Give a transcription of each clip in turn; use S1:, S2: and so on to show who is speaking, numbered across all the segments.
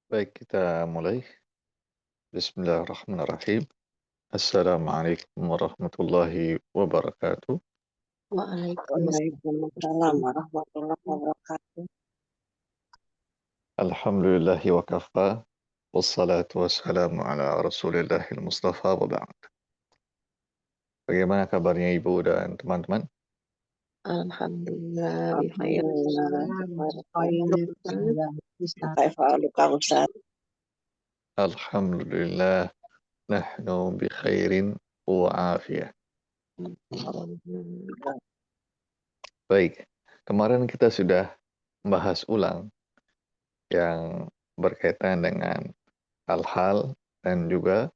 S1: Baik, kita mulai. Bismillahirrahmanirrahim. Assalamualaikum warahmatullahi wabarakatuh.
S2: Waalaikumsalam
S3: Waalaikumsalam warahmatullahi wabarakatuh.
S1: Alhamdulillahi wa kafa. Wassalatu wassalamu ala rasulillahil mustafa wa ba'd. Bagaimana kabarnya Ibu dan teman-teman?
S2: Alhamdulillah bikhair.
S3: Alhamdulillah,
S2: Untuk
S3: khair.
S2: Ustaz,
S3: Kita evaluasi Kang Ustaz.
S1: Alhamdulillah, nahnu bi khairin wa afiyah.
S2: Alhamdulillah.
S1: Baik, kemarin kita sudah membahas ulang yang berkaitan dengan hal-hal dan juga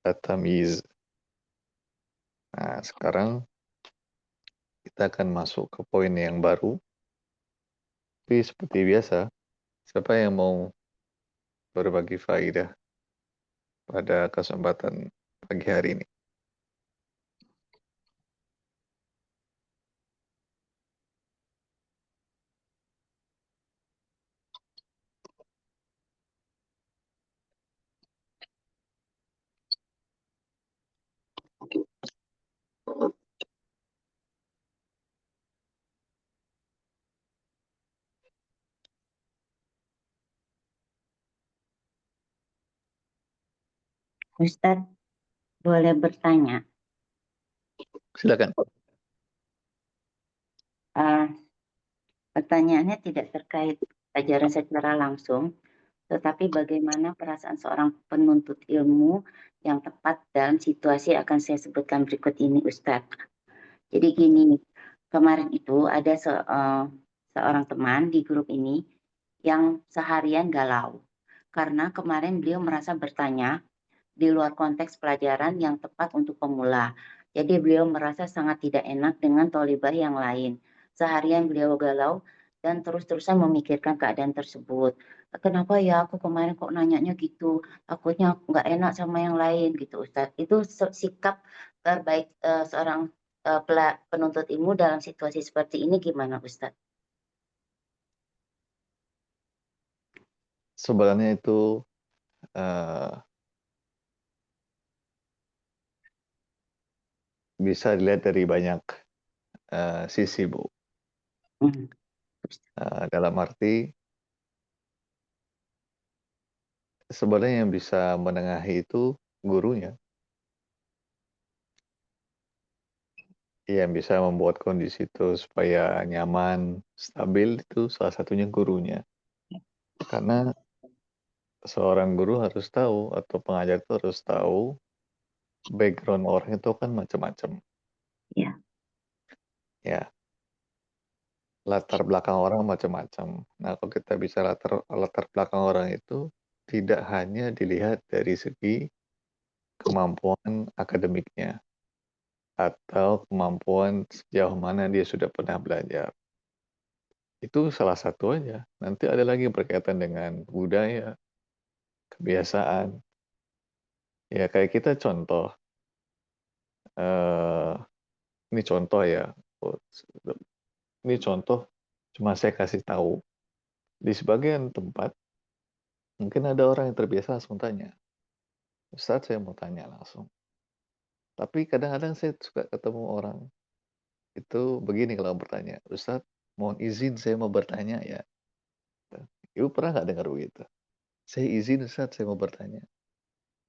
S1: at-tamyiz. Nah, sekarang kita akan masuk ke poin yang baru. Tapi seperti biasa, siapa yang mau berbagi faidah pada kesempatan pagi hari ini?
S4: Ustadz, boleh bertanya?
S1: Silakan.
S4: Eh, Pertanyaannya tidak terkait ajaran secara langsung, tetapi bagaimana perasaan seorang penuntut ilmu yang tepat dalam situasi akan saya sebutkan berikut ini, Ustadz. Jadi gini, kemarin itu ada seorang teman di grup ini yang seharian galau. Karena kemarin beliau merasa bertanya di luar konteks pelajaran yang tepat untuk pemula. Jadi beliau merasa sangat tidak enak dengan tolibah yang lain. Seharian beliau galau dan terus-terusan memikirkan keadaan tersebut. Kenapa ya aku kemarin kok nanyanya gitu? Takutnya nggak enak sama yang lain gitu, Ustadz. Itu sikap terbaik seorang penuntut ilmu dalam situasi seperti ini gimana, Ustadz?
S1: Sebenarnya itu eh, bisa dilihat dari banyak sisi, Bu.
S4: Hmm.
S1: Dalam arti, sebenarnya yang bisa menengahi itu gurunya. Yang bisa membuat kondisi itu supaya nyaman, stabil itu salah satunya gurunya. Karena seorang guru harus tahu atau pengajar itu harus tahu background orang itu kan macam-macam.
S4: Ya,
S1: Ya, latar belakang orang macam-macam. Nah, kalau kita bisa latar latar belakang orang itu tidak hanya dilihat dari segi kemampuan akademiknya atau kemampuan sejauh mana dia sudah pernah belajar. Itu salah satu aja. Nanti ada lagi berkaitan dengan budaya, kebiasaan. Ya, kayak kita contoh, eh ini contoh ya. Oh, Ini contoh cuma saya kasih tahu. Di sebagian tempat mungkin ada orang yang terbiasa langsung tanya. Ustaz, saya mau tanya langsung. Tapi kadang-kadang saya suka ketemu orang itu begini kalau bertanya, Ustaz, mohon izin saya mau bertanya ya. Ibu pernah nggak dengar begitu? Saya izin Ustaz, saya mau bertanya.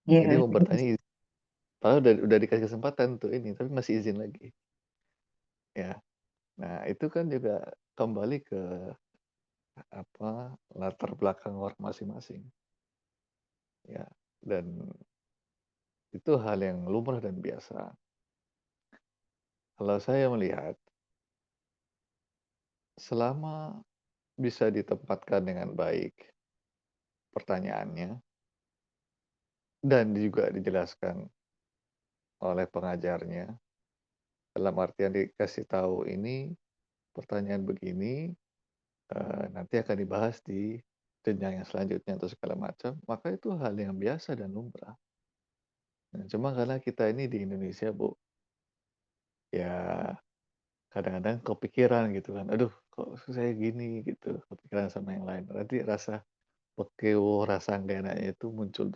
S1: Jadi
S4: ya,
S1: mau bertanya, padahal udah dikasih kesempatan tuh ini, tapi masih izin lagi. Ya, nah itu kan juga kembali ke apa latar belakang orang masing-masing. Ya, dan itu hal yang lumrah dan biasa. Kalau saya melihat, selama bisa ditempatkan dengan baik pertanyaannya dan juga dijelaskan oleh pengajarnya, dalam artian dikasih tahu ini pertanyaan begini, nanti akan dibahas di jenjang yang selanjutnya atau segala macam, maka itu hal yang biasa dan lumrah. Nah, cuma karena kita ini di Indonesia, Bu, ya kadang-kadang kepikiran gitu kan, aduh kok saya gini gitu, kepikiran sama yang lain. Nanti rasa Pekeu rasa nggak enaknya itu muncul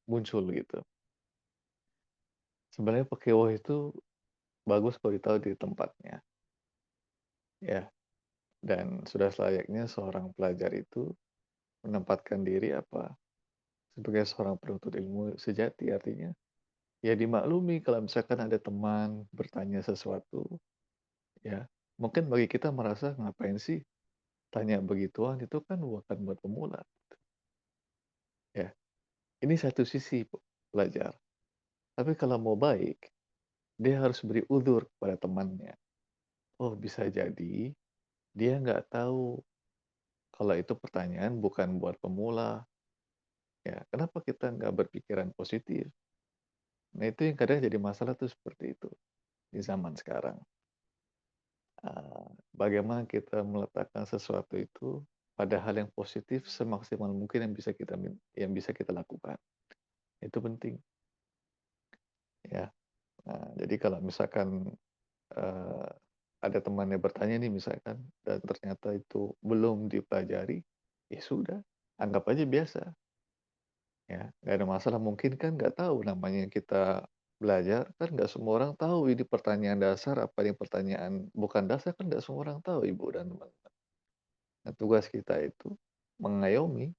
S1: muncul gitu. Sebenarnya pekeu itu bagus kalau ditaruh di tempatnya, ya, dan sudah selayaknya seorang pelajar itu menempatkan diri sebagai seorang penuntut ilmu sejati. Artinya, ya dimaklumi kalau misalkan ada teman bertanya sesuatu, ya, mungkin bagi kita merasa, "Ngapain sih tanya begituan, itu kan bukan buat pemula." Ya, ini satu sisi pelajar. Tapi kalau mau baik, dia harus beri uzur kepada temannya. Oh, bisa jadi dia nggak tahu kalau itu pertanyaan bukan buat pemula. Ya, kenapa kita nggak berpikiran positif? Nah, itu yang kadang jadi masalah tuh seperti itu di zaman sekarang. Bagaimana kita meletakkan sesuatu itu pada hal yang positif semaksimal mungkin yang bisa kita lakukan. Itu penting, ya. Nah, jadi kalau misalkan eh, ada temannya bertanya nih misalkan dan ternyata itu belum dipelajari, ya sudah, anggap aja biasa. Ya, nggak ada masalah. Mungkin kan nggak tahu namanya kita belajar, kan nggak semua orang tahu ini pertanyaan dasar, apa ini pertanyaan bukan dasar, kan nggak semua orang tahu, Ibu dan teman-teman. Nah, tugas kita itu mengayomi,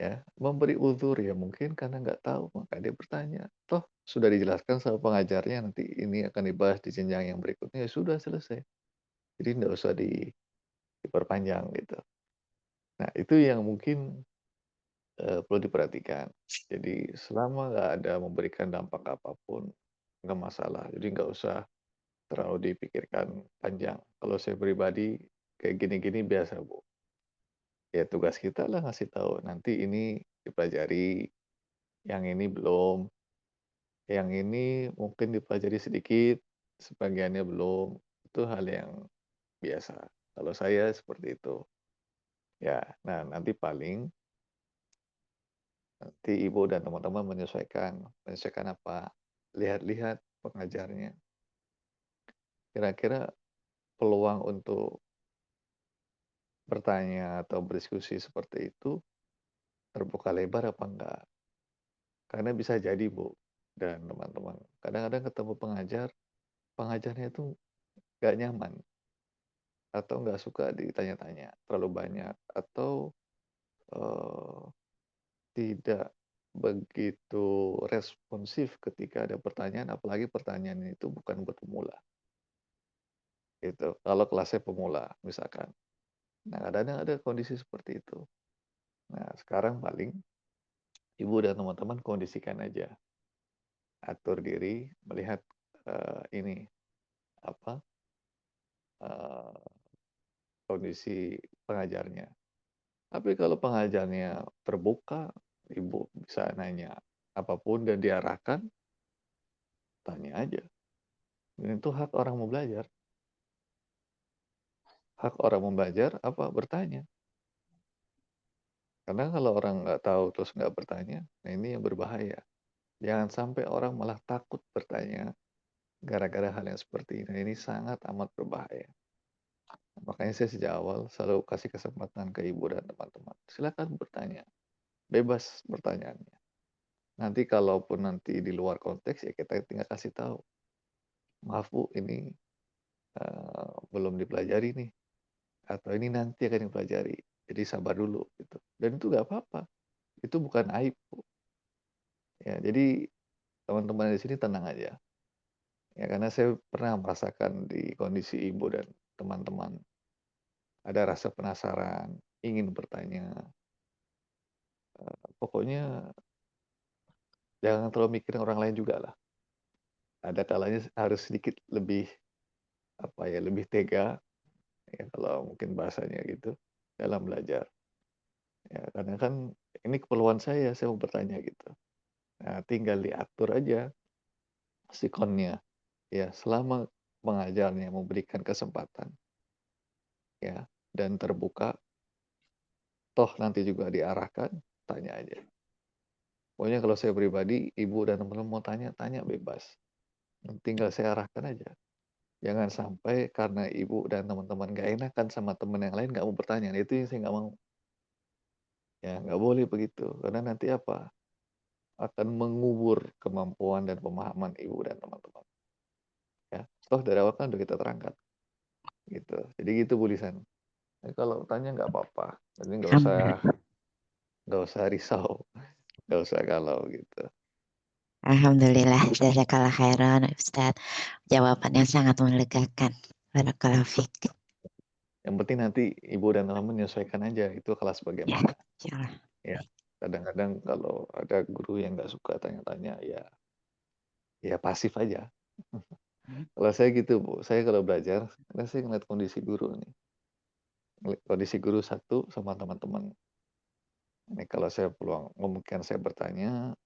S1: ya, memberi uzur, ya mungkin karena nggak tahu, maka dia bertanya. Toh sudah dijelaskan sama pengajarnya, nanti ini akan dibahas di jenjang yang berikutnya, ya sudah selesai. Jadi nggak usah diperpanjang gitu. Nah, itu yang mungkin perlu diperhatikan. Jadi selama nggak ada memberikan dampak apapun, nggak masalah. Jadi nggak usah terlalu dipikirkan panjang. Kalau saya pribadi kayak gini-gini biasa, Bu. Ya tugas kita lah ngasih tahu, nanti ini dipelajari, yang ini belum, yang ini mungkin dipelajari sedikit, sebagiannya belum. Itu hal yang biasa. Kalau saya seperti itu. Ya, nah nanti paling nanti Ibu dan teman-teman menyesuaikan. Menyesuaikan apa? Lihat-lihat pengajarnya. Kira-kira peluang untuk bertanya atau berdiskusi seperti itu terbuka lebar apa enggak? Karena bisa jadi, Bu, dan teman-teman, kadang-kadang ketemu pengajarnya itu nggak nyaman atau nggak suka ditanya-tanya terlalu banyak atau eh, tidak begitu responsif ketika ada pertanyaan, apalagi pertanyaan itu bukan buat pemula. Itu kalau kelasnya pemula misalkan. Nah, kadang-kadang ada kondisi seperti itu. Nah, sekarang paling Ibu dan teman-teman kondisikan aja, atur diri melihat ini apa eh, kondisi pengajarnya. Tapi kalau pengajarnya terbuka, Ibu bisa nanya apapun dan diarahkan, tanya aja. Dan itu hak orang mau belajar. Hak orang mau belajar apa? Bertanya. Karena kalau orang nggak tahu terus nggak bertanya, nah ini yang berbahaya. Jangan sampai orang malah takut bertanya gara-gara hal yang seperti ini. Ini sangat amat berbahaya. Makanya saya sejak awal selalu kasih kesempatan ke Ibu dan teman-teman. Silakan bertanya. Bebas pertanyaannya. Nanti kalaupun nanti di luar konteks ya kita tinggal kasih tahu. Maaf Bu, ini belum dipelajari nih. Atau ini nanti akan dipelajari. Jadi sabar dulu gitu. Dan itu nggak apa-apa. Itu bukan aib Bu. Ya, jadi teman-teman di sini tenang aja. Ya, karena saya pernah merasakan di kondisi Ibu dan teman-teman. Ada rasa penasaran, ingin bertanya. Pokoknya jangan terlalu mikirin orang lain juga lah. Ada kalanya harus sedikit lebih lebih tega ya kalau mungkin bahasanya gitu dalam belajar. Ya, karena kan ini keperluan saya mau bertanya gitu. Nah, tinggal diatur aja sikonnya ya selama pengajarnya memberikan kesempatan ya dan terbuka toh nanti juga diarahkan tanya aja. Pokoknya kalau saya pribadi, Ibu dan teman-teman mau tanya bebas. Tinggal saya arahkan aja. Jangan sampai karena ibu dan teman-teman nggak enakan sama teman yang lain nggak mau bertanya. Nah, itu yang saya nggak mau. Ya, nggak boleh begitu. Karena nanti apa? Akan mengubur kemampuan dan pemahaman ibu dan teman-teman. Ya, toh dari awal kan udah kita terangkat. Gitu. Jadi gitu Bu Lisan. Jadi kalau tanya nggak apa-apa. Jadi nggak usah risau, nggak usah galau gitu.
S5: Alhamdulillah, jazakallah khairan Ustadz. Jawabannya sangat melegakan. Barakallahu fiik.
S1: Yang penting nanti ibu dan teman menyesuaikan aja itu kelas
S5: Ya,
S1: bagaimana.
S5: insyaallah.
S1: Ya, kadang-kadang kalau ada guru yang nggak suka tanya-tanya, ya pasif aja. Kalau saya gitu Bu, saya kalau belajar, karena saya ngeliat kondisi guru nih. Ngeliat kondisi guru satu sama teman-teman. Ini kalau saya peluang, mungkin saya bertanya,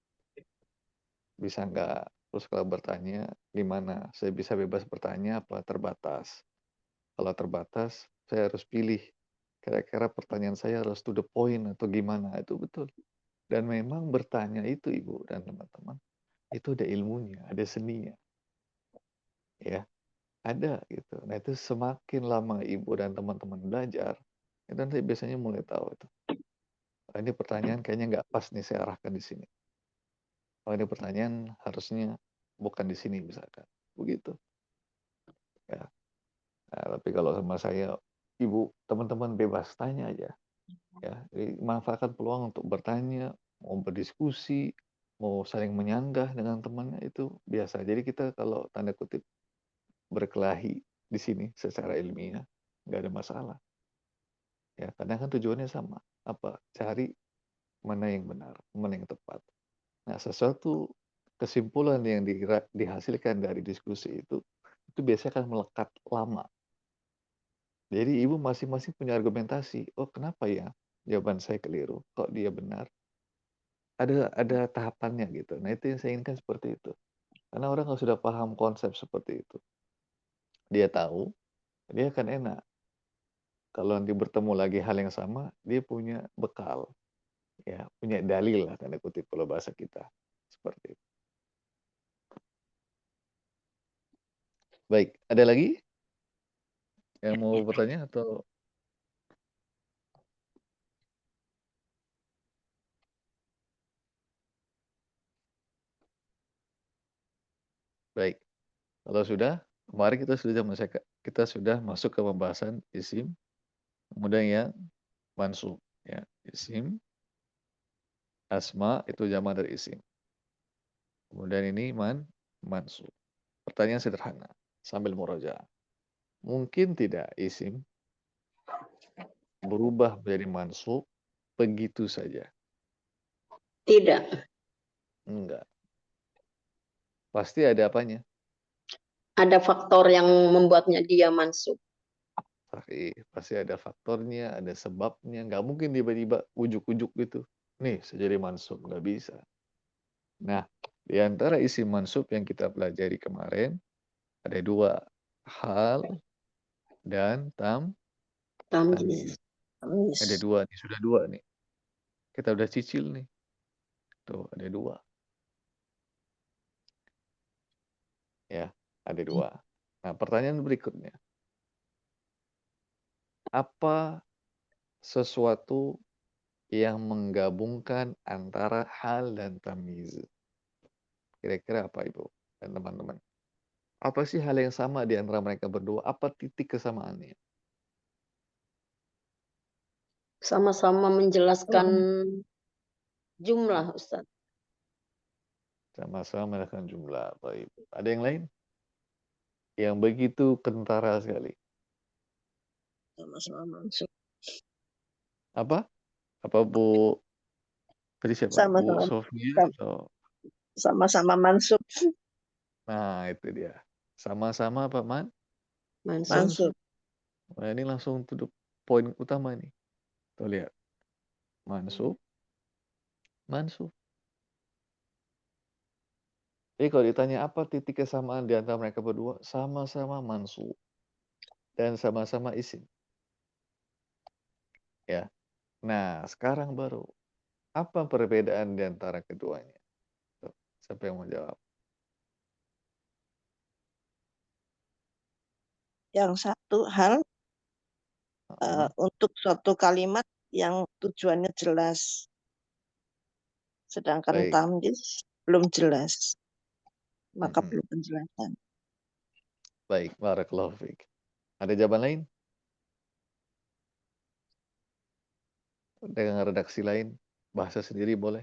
S1: bisa nggak? Terus kalau bertanya, gimana? Saya bisa bebas bertanya apa terbatas? Kalau terbatas, saya harus pilih. Kira-kira pertanyaan saya harus to the point atau gimana? Itu betul. Dan memang bertanya itu Ibu dan teman-teman, itu ada ilmunya, ada seninya. Ya, ada gitu. Nah itu semakin lama Ibu dan teman-teman belajar, itu nanti biasanya mulai tahu itu. Oh, ini pertanyaan kayaknya nggak pas nih saya arahkan di sini. Oh ini pertanyaan harusnya bukan di sini misalkan. Begitu. Ya. Nah, tapi kalau sama saya, Ibu, teman-teman bebas tanya aja. Ya, jadi manfaatkan peluang untuk bertanya, mau berdiskusi, mau saling menyanggah dengan temannya itu biasa. Jadi kita kalau tanda kutip berkelahi di sini secara ilmiah nggak ada masalah. Ya, karena kan tujuannya sama. Apa? Cari mana yang benar, mana yang tepat. Nah, sesuatu kesimpulan yang dihasilkan dari diskusi itu biasanya akan melekat lama. Jadi ibu masing-masing punya argumentasi. Oh, kenapa ya jawaban saya keliru? Kok dia benar? Ada tahapannya gitu. Nah, itu yang saya inginkan seperti itu. Karena orang kalau sudah paham konsep seperti itu, dia tahu, dia akan enak. Kalau nanti bertemu lagi hal yang sama, dia punya bekal, ya, punya dalil lah tanda kutip kalau bahasa kita. Seperti itu. Baik, ada lagi yang mau bertanya atau baik? Kalau sudah, kemarin kita sudah masuk ke pembahasan isim, kemudian yang mansub, ya, isim, asma itu jamak dari isim. Kemudian ini mansub. Pertanyaan sederhana sambil murojaah. Mungkin tidak isim berubah menjadi mansub begitu saja?
S2: Tidak.
S1: Enggak. Pasti ada apanya?
S2: Ada faktor yang membuatnya dia mansub.
S1: Pasti ada faktornya, ada sebabnya. Nggak mungkin tiba-tiba ujuk-ujuk gitu. Nih, saya jadi mansub. Nggak bisa. Nah, di antara isi mansub yang kita pelajari kemarin, ada dua. Hal dan tamyiz.
S3: Tamyiz.
S1: Ada dua nih, sudah dua nih. Kita udah cicil nih. Tuh, ada dua. Ya, ada dua. Nah, pertanyaan berikutnya. Apa sesuatu yang menggabungkan antara hal dan tamyiz? Kira-kira apa Ibu dan teman-teman? Apa sih hal yang sama di antara mereka berdua? Apa titik kesamaannya?
S2: Sama-sama menjelaskan jumlah, Ustaz.
S1: Sama-sama menggunakan jumlah. Baik. Ada yang lain? Yang begitu kentara sekali.
S3: Sama-sama mansub.
S1: Apa? Apa Bu? Tadi siapa? Bu
S3: Sama-sama
S1: Sofia atau?
S3: sama-sama mansub.
S1: Nah, itu dia. Sama-sama apa, Man?
S2: Mansub.
S3: Mansub.
S1: Nah, ini langsung to the poin utama nih. Tuh lihat. Mansub. Mansub. Jadi kalau ditanya apa titik kesamaan di antara mereka berdua, sama-sama mansub dan sama-sama isim. Ya. Nah, sekarang baru apa perbedaan di antara keduanya? Tuh, siapa yang mau jawab?
S3: yang satu hal untuk suatu kalimat yang tujuannya jelas. Sedangkan
S1: Baik.
S3: tamyiz belum jelas. Maka
S1: Mm-mm.
S3: perlu penjelasan.
S1: Baik, barakallahu fiik. Ada jawaban lain? Dengan redaksi lain, bahasa sendiri boleh.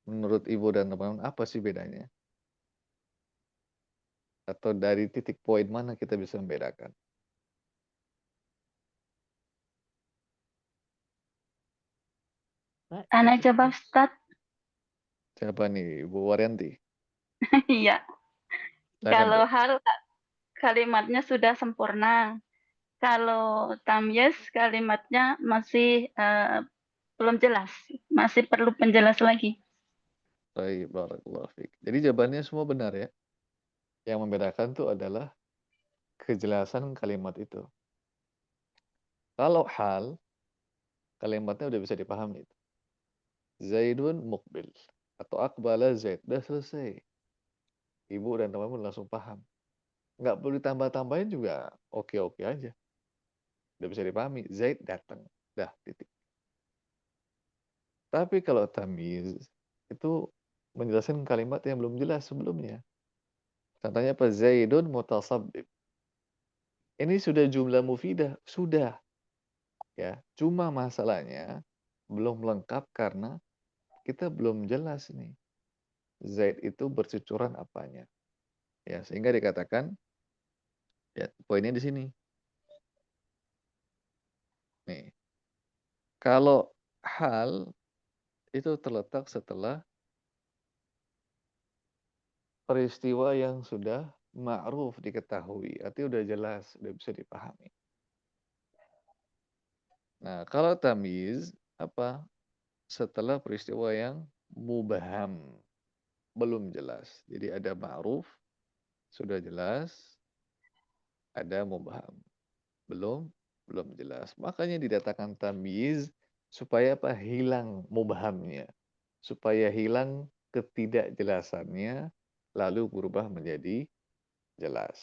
S1: Menurut Ibu dan teman-teman, apa sih bedanya? Atau dari titik poin mana kita bisa membedakan?
S6: Ana coba Ustaz.
S1: Siapa nih, Ibu Waryanti?
S6: Iya.
S1: Silakan,
S6: Kalau
S1: Bu.
S6: hal kalimatnya sudah sempurna. Kalau tamyiz kalimatnya masih belum jelas, masih perlu penjelas lagi.
S1: Baik, barakallahu fiik. Jadi jawabannya semua benar ya. Yang membedakan itu adalah kejelasan kalimat itu. Kalau hal, kalimatnya udah bisa dipahami. Zaidun muqbil. Atau aqbala Zaid. Udah selesai. Ibu dan teman-teman langsung paham. Nggak perlu ditambah-tambahin juga oke-oke aja. Udah bisa dipahami. Zaid datang. Dah, titik. Tapi kalau tamyiz, itu menjelaskan kalimat yang belum jelas sebelumnya. Contohnya apa? Zaidun mutasabbib. Ini sudah jumlah mufidah. Sudah. Ya, cuma masalahnya belum lengkap karena kita belum jelas nih. Zaid itu bercucuran apanya. Ya, sehingga dikatakan ya, poinnya di sini. Nih. Kalau hal itu terletak setelah peristiwa yang sudah ma'ruf diketahui, artinya udah jelas, udah bisa dipahami. Nah, kalau tamyiz apa? Setelah peristiwa yang mubham, belum jelas. Jadi ada ma'ruf, sudah jelas, ada mubham, belum jelas. Makanya didatakan tamyiz supaya apa? Hilang mubhamnya. Supaya hilang ketidakjelasannya, lalu berubah menjadi jelas.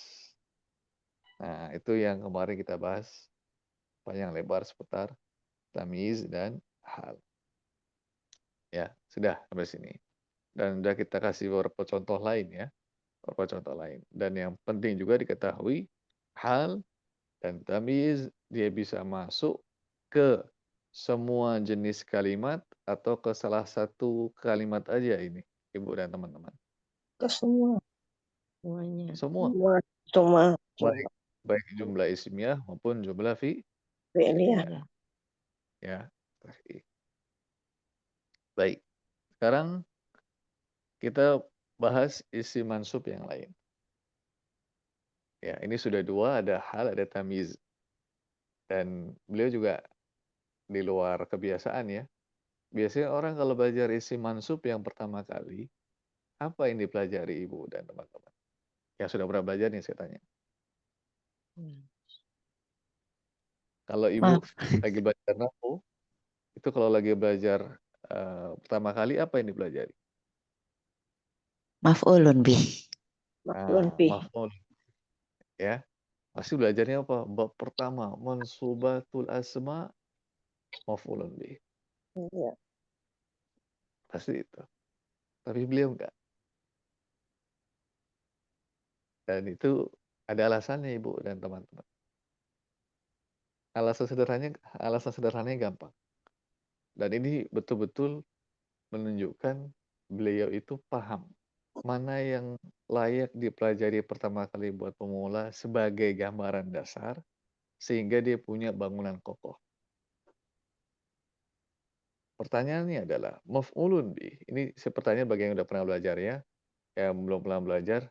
S1: Nah, itu yang kemarin kita bahas panjang lebar seputar tamyiz dan hal. Ya, sudah sampai sini. Dan sudah kita kasih beberapa contoh lain ya. Beberapa contoh lain. Dan yang penting juga diketahui hal dan tamyiz dia bisa masuk ke semua jenis kalimat atau ke salah satu kalimat aja ini, Ibu dan teman-teman.
S3: Ke semua. Semuanya.
S1: Semua.
S3: Semua.
S1: Baik jumlah ismiyah maupun jumlah
S3: Fi'liyah.
S1: fi'liyah. Ya. Baik. Sekarang kita bahas isi mansub yang lain. Ya, ini sudah dua, ada hal, ada tamyiz. Dan beliau juga di luar kebiasaan ya. Biasanya orang kalau belajar isi mansub yang pertama kali, apa yang dipelajari Ibu dan teman-teman? Yang sudah pernah belajar nih saya tanya. Kalau Ibu lagi belajar nahwu, itu kalau lagi belajar pertama kali apa yang dipelajari?
S5: Maf'ulun bih.
S3: Maf'ulun bih.
S1: Maf'ul. Ya. Pasti belajarnya apa? Bab pertama, mansubatul asma maf'ulun bih.
S3: Iya.
S1: Pasti itu. Tapi beliau enggak. Dan itu ada alasannya Ibu dan teman-teman. Alasan sederhananya gampang. Dan ini betul-betul menunjukkan beliau itu paham mana yang layak dipelajari pertama kali buat pemula sebagai gambaran dasar sehingga dia punya bangunan kokoh. Pertanyaannya adalah maf'ulun bih. Ini pertanyaan bagi yang udah pernah belajar ya. Yang belum pernah belajar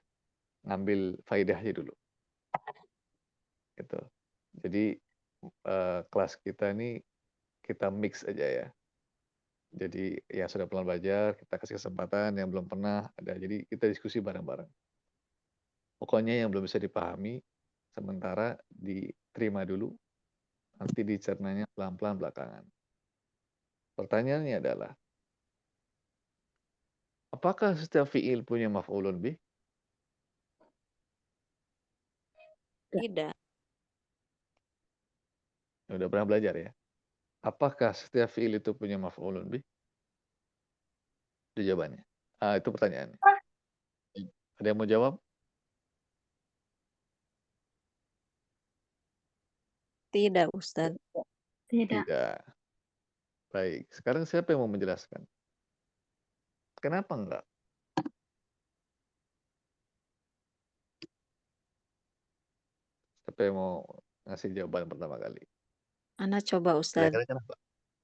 S1: ngambil faedahnya dulu. Gitu. Jadi kelas kita ini kita mix aja ya. Jadi yang sudah pernah belajar kita kasih kesempatan, yang belum pernah ada. Jadi kita diskusi bareng-bareng. Pokoknya yang belum bisa dipahami sementara diterima dulu, nanti dicernanya pelan-pelan belakangan. Pertanyaannya adalah, apakah setiap fi'il punya maf'ulun bih?
S3: Tidak.
S1: Udah pernah belajar ya? Apakah setiap fiil itu punya maf'ulun bih? Itu jawabannya. Itu pertanyaannya. Ada yang mau jawab?
S3: Tidak, Ustaz.
S6: Tidak.
S1: Tidak. Baik. Sekarang siapa yang mau menjelaskan? Kenapa enggak? Siapa yang mau ngasih jawaban pertama kali?
S3: Ana coba, Ustaz.
S1: Kira-kira kenapa?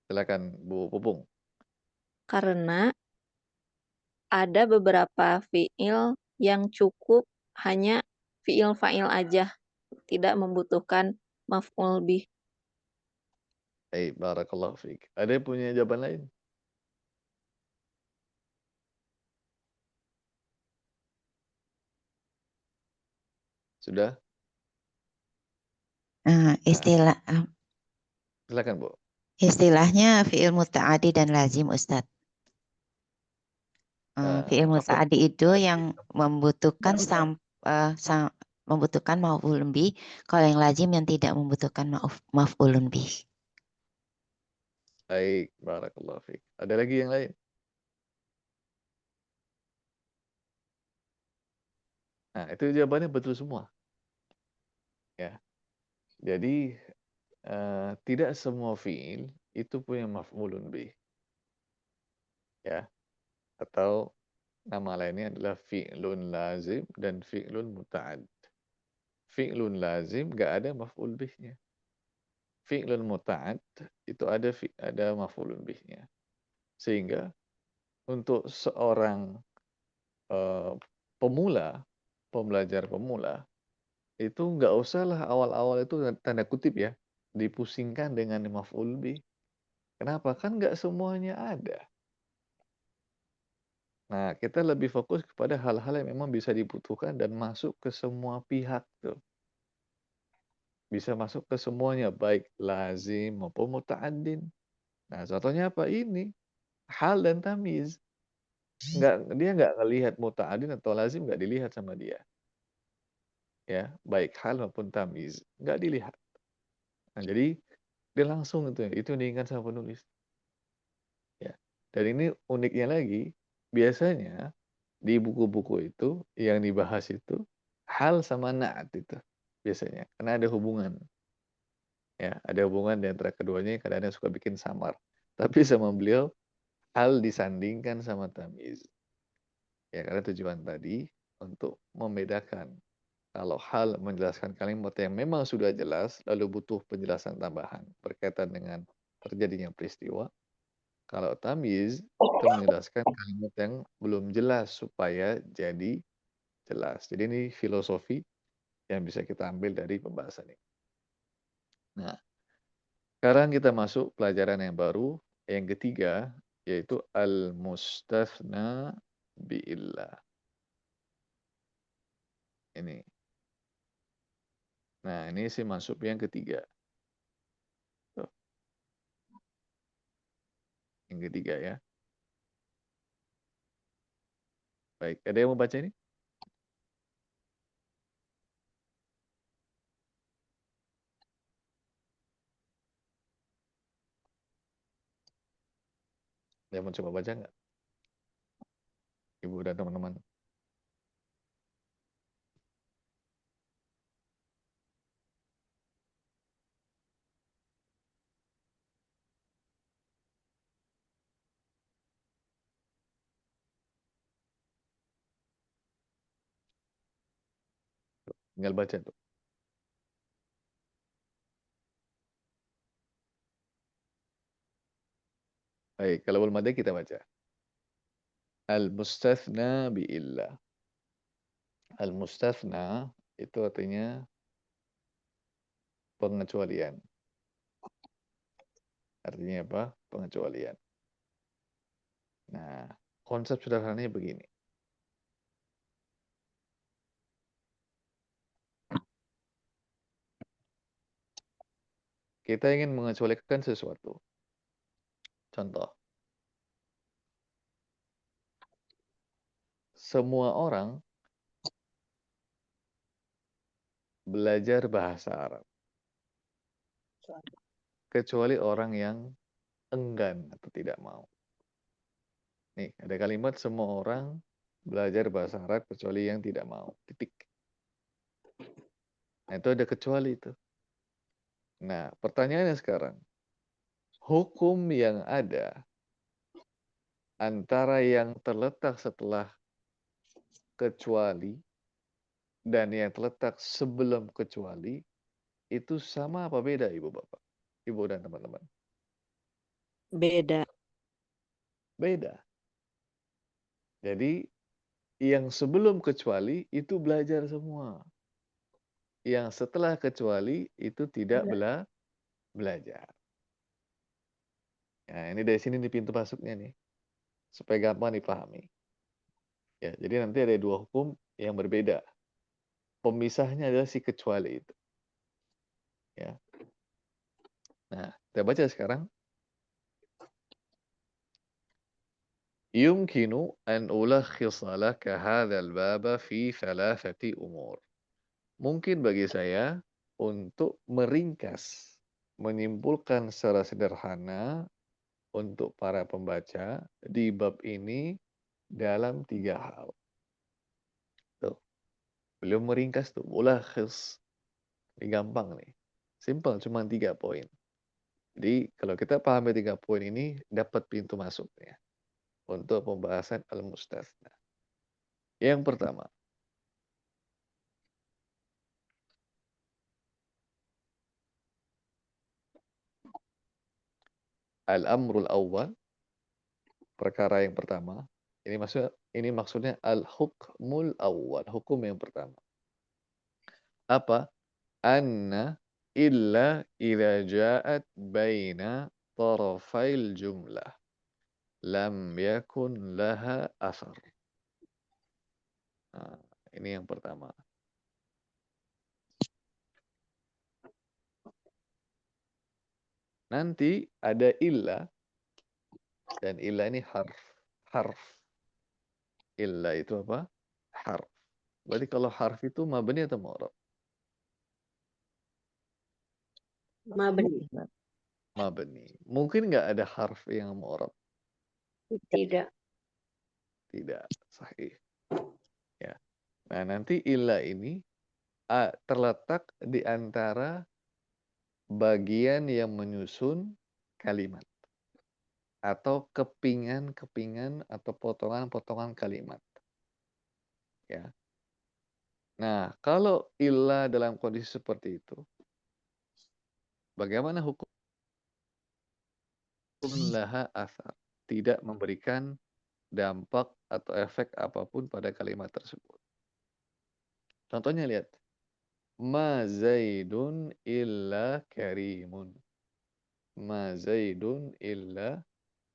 S1: Silakan Bu Pupung.
S3: Karena ada beberapa fiil yang cukup hanya fiil fa'il aja, tidak membutuhkan maf'ul bih.
S1: Baik, barakallahu fiik. Ada yang punya jawaban lain? Sudah? Silakan, Bu.
S5: Istilahnya fi'il muta'adi dan lazim, Ustadz. Fi'il
S1: Apa?
S5: muta'adi itu yang membutuhkan membutuhkan maf'ulun bih, kalau yang lazim yang tidak membutuhkan maf'ulun bih.
S1: Baik, barakallahu fiik. Ada lagi yang lain? Nah, itu jawabannya betul semua. Ya. Jadi tidak semua fiil itu punya maf'ulun bih. Ya. Atau nama lainnya adalah fi'lun lazim dan fi'lun muta'ad. Fi'lun lazim nggak ada maf'ul bihnya. Fi'lun muta'ad itu ada maf'ulun bihnya. Sehingga untuk seorang pembelajar pemula, itu nggak usahlah awal-awal itu tanda kutip ya, dipusingkan dengan maf'ul bih. Kenapa? Kan nggak semuanya ada. Nah, kita lebih fokus kepada hal-hal yang memang bisa dibutuhkan dan masuk ke semua pihak tuh. Bisa masuk ke semuanya, baik lazim maupun muta'addin. Nah, contohnya apa? Ini. Hal dan tamyiz. Dia nggak ngelihat muta'addin atau lazim, nggak dilihat sama dia. Ya, baik hal maupun tamyiz. Nggak dilihat. Nah, jadi dia langsung itu yang diinginkan sama penulis. Ya. Dan ini uniknya lagi, biasanya di buku-buku itu yang dibahas itu hal sama na'at itu biasanya karena ada hubungan, ya ada hubungan di antara keduanya. Kadang-kadang suka bikin samar, tapi sama beliau hal disandingkan sama tamyiz, ya karena tujuan tadi untuk membedakan. Kalau hal menjelaskan kalimat yang memang sudah jelas lalu butuh penjelasan tambahan berkaitan dengan terjadinya peristiwa. Kalau tamyiz itu menjelaskan kalimat yang belum jelas supaya jadi jelas. Jadi ini filosofi yang bisa kita ambil dari pembahasan ini. Nah, sekarang kita masuk pelajaran yang baru, yang ketiga, yaitu al-mustathna bi'illah. Ini. Nah, ini sih masuk yang ketiga. Tuh. Yang ketiga ya. Baik, ada yang mau baca ini? Ada yang mau coba baca nggak? Ibu dan teman-teman. Tinggal baca tuh. Baik, kalau belum ada kita baca. Al-mustathna bi'illah. Al-mustathna itu artinya pengecualian. Artinya apa? Pengecualian. Nah, konsep sederhananya begini. Kita ingin mengecualikan sesuatu. Contoh, semua orang belajar bahasa Arab. Kecuali orang yang enggan atau tidak mau. Nih, ada kalimat semua orang belajar bahasa Arab kecuali yang tidak mau. Titik. Nah, itu ada kecuali itu. Nah, pertanyaannya sekarang. Hukum yang ada antara yang terletak setelah kecuali dan yang terletak sebelum kecuali itu sama apa beda, Ibu Bapak? Ibu dan teman-teman.
S3: Beda.
S1: Beda. Jadi yang sebelum kecuali itu belajar semua. Yang setelah kecuali itu tidak belajar. Nah, ini dari sini di pintu masuknya nih. Supaya gampang dipahami. Ya, jadi nanti ada dua hukum yang berbeda. Pemisahnya adalah si kecuali itu. Ya. Nah, kita baca sekarang. Yumkinu an ulakhisa laka hadzal baba fi thalathati umur. Mungkin bagi saya untuk meringkas, menyimpulkan secara sederhana untuk para pembaca di bab ini dalam 3 hal. Tuh. Beliau meringkas tuh, mulakhis. Ini gampang nih. Simple, cuma 3 poin. Jadi kalau kita pahami 3 poin ini, dapat pintu masuknya untuk pembahasan al-mustatsna. Yang pertama, al-amrul awal, perkara yang pertama. Ini maksudnya al-hukmul awal, hukum yang pertama. Apa? Anna illa idza ja'at baina tarafail jumlah lam yakun laha asar. Nah, ini yang pertama. Nanti ada illa, dan illa ini harf. Illa itu apa? Harf. Berarti kalau harf itu mabni atau mu'rab?
S2: Mabni.
S1: Mabni. Mungkin nggak ada harf yang mu'rab?
S2: Tidak.
S1: Tidak. Sahih. Ya. Nah, nanti illa ini terletak di antara bagian yang menyusun kalimat. Atau kepingan-kepingan atau potongan-potongan kalimat. Ya. Nah, kalau illa dalam kondisi seperti itu, bagaimana hukum laha asar? Tidak memberikan dampak atau efek apapun pada kalimat tersebut. Contohnya lihat. Ma Zaidun illa karimun. Ma Zaidun illa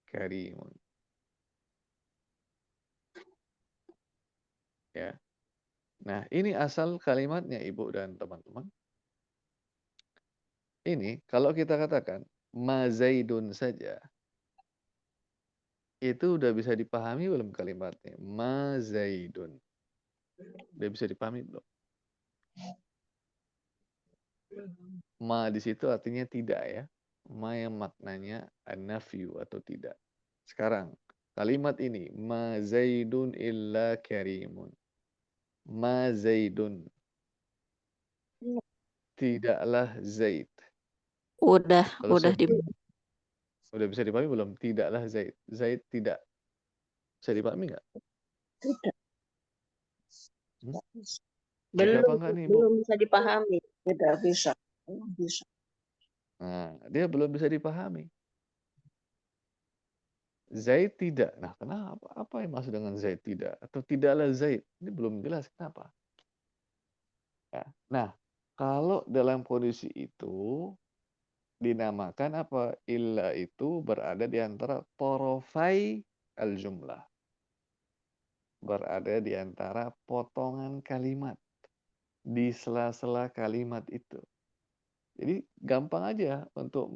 S1: karimun. Ya. Nah, ini asal kalimatnya Ibu dan teman-teman. Ini kalau kita katakan ma Zaidun saja, itu udah bisa dipahami belum kalimatnya? Ma Zaidun. Udah bisa dipahami belum? Ma di situ artinya tidak ya. Ma yang maknanya an-nafyu atau tidak. Sekarang, kalimat ini ma Zaidun illa karimun. Ma Zaidun. Tidaklah Zaid.
S3: Udah
S1: Udah bisa dipahami belum? Tidaklah Zaid. Zaid tidak. Bisa dipahami nggak?
S3: Tidak.
S1: Oke apa enggak nih, Bu?
S2: Belum bisa dipahami.
S3: Tidak bisa. Bisa.
S1: Nah, dia belum bisa dipahami. Zaid tidak. Nah, kenapa? Apa yang maksud dengan Zaid tidak? Atau tidaklah Zaid? Ini belum jelas kenapa. Ya. Nah, kalau dalam kondisi itu dinamakan apa? Illa itu berada di antara torofai al-jumlah. Berada di antara potongan kalimat. Di sela-sela kalimat itu. Jadi gampang aja untuk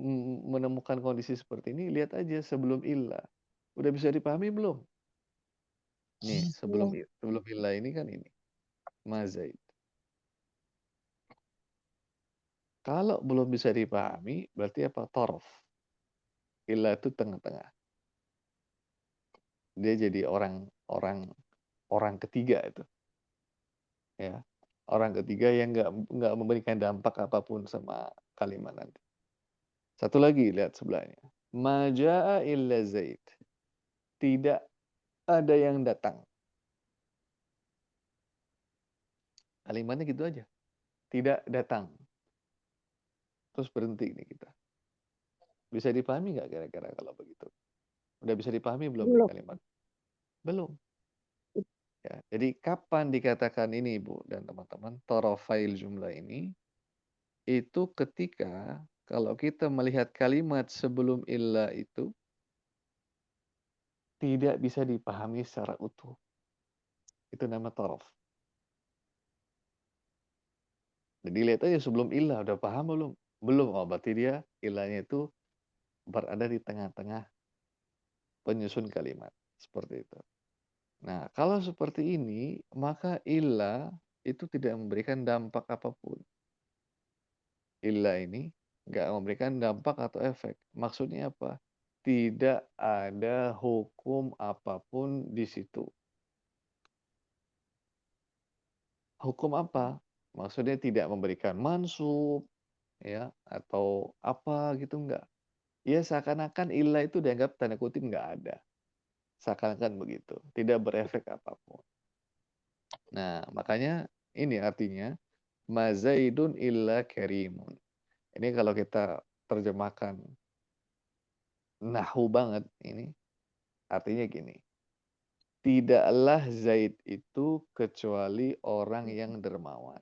S1: menemukan kondisi seperti ini. Lihat aja sebelum illa. Udah bisa dipahami belum? Nih, sebelum illa ini kan ini. Ma Zaid. Kalau belum bisa dipahami, berarti apa? Torof. Illa itu tengah-tengah. Dia jadi orang ketiga itu. Ya. Orang ketiga yang nggak memberikan dampak apapun sama kalimat nanti. Satu lagi, lihat sebelahnya. Ma jaa illa Zaid. Tidak ada yang datang. Kalimatnya gitu aja. Tidak datang. Terus berhenti nih kita. Bisa dipahami nggak kira-kira kalau begitu? Udah bisa dipahami belum nih
S3: Belum.
S1: kalimat? Belum. Ya, jadi kapan dikatakan ini, Ibu dan teman-teman, torofail jumlah ini? Itu ketika kalau kita melihat kalimat sebelum illa itu tidak bisa dipahami secara utuh. Itu nama torof. Jadi lihat aja sebelum illa, udah paham belum? Belum, oh berarti dia illanya itu berada di tengah-tengah penyusun kalimat. Seperti itu. Nah, kalau seperti ini, maka illa itu tidak memberikan dampak apapun. Illa ini nggak memberikan dampak atau efek. Maksudnya apa? Tidak ada hukum apapun di situ. Hukum apa? Maksudnya tidak memberikan mansub, ya, atau apa gitu enggak. Ya seakan-akan illa itu dianggap tanda kutip nggak ada. Seakan-akan begitu. Tidak berefek apapun. Nah, makanya ini artinya ma Zaidun illa karimun. Ini kalau kita terjemahkan nahu banget ini artinya gini. Tidaklah Zaid itu kecuali orang yang dermawan.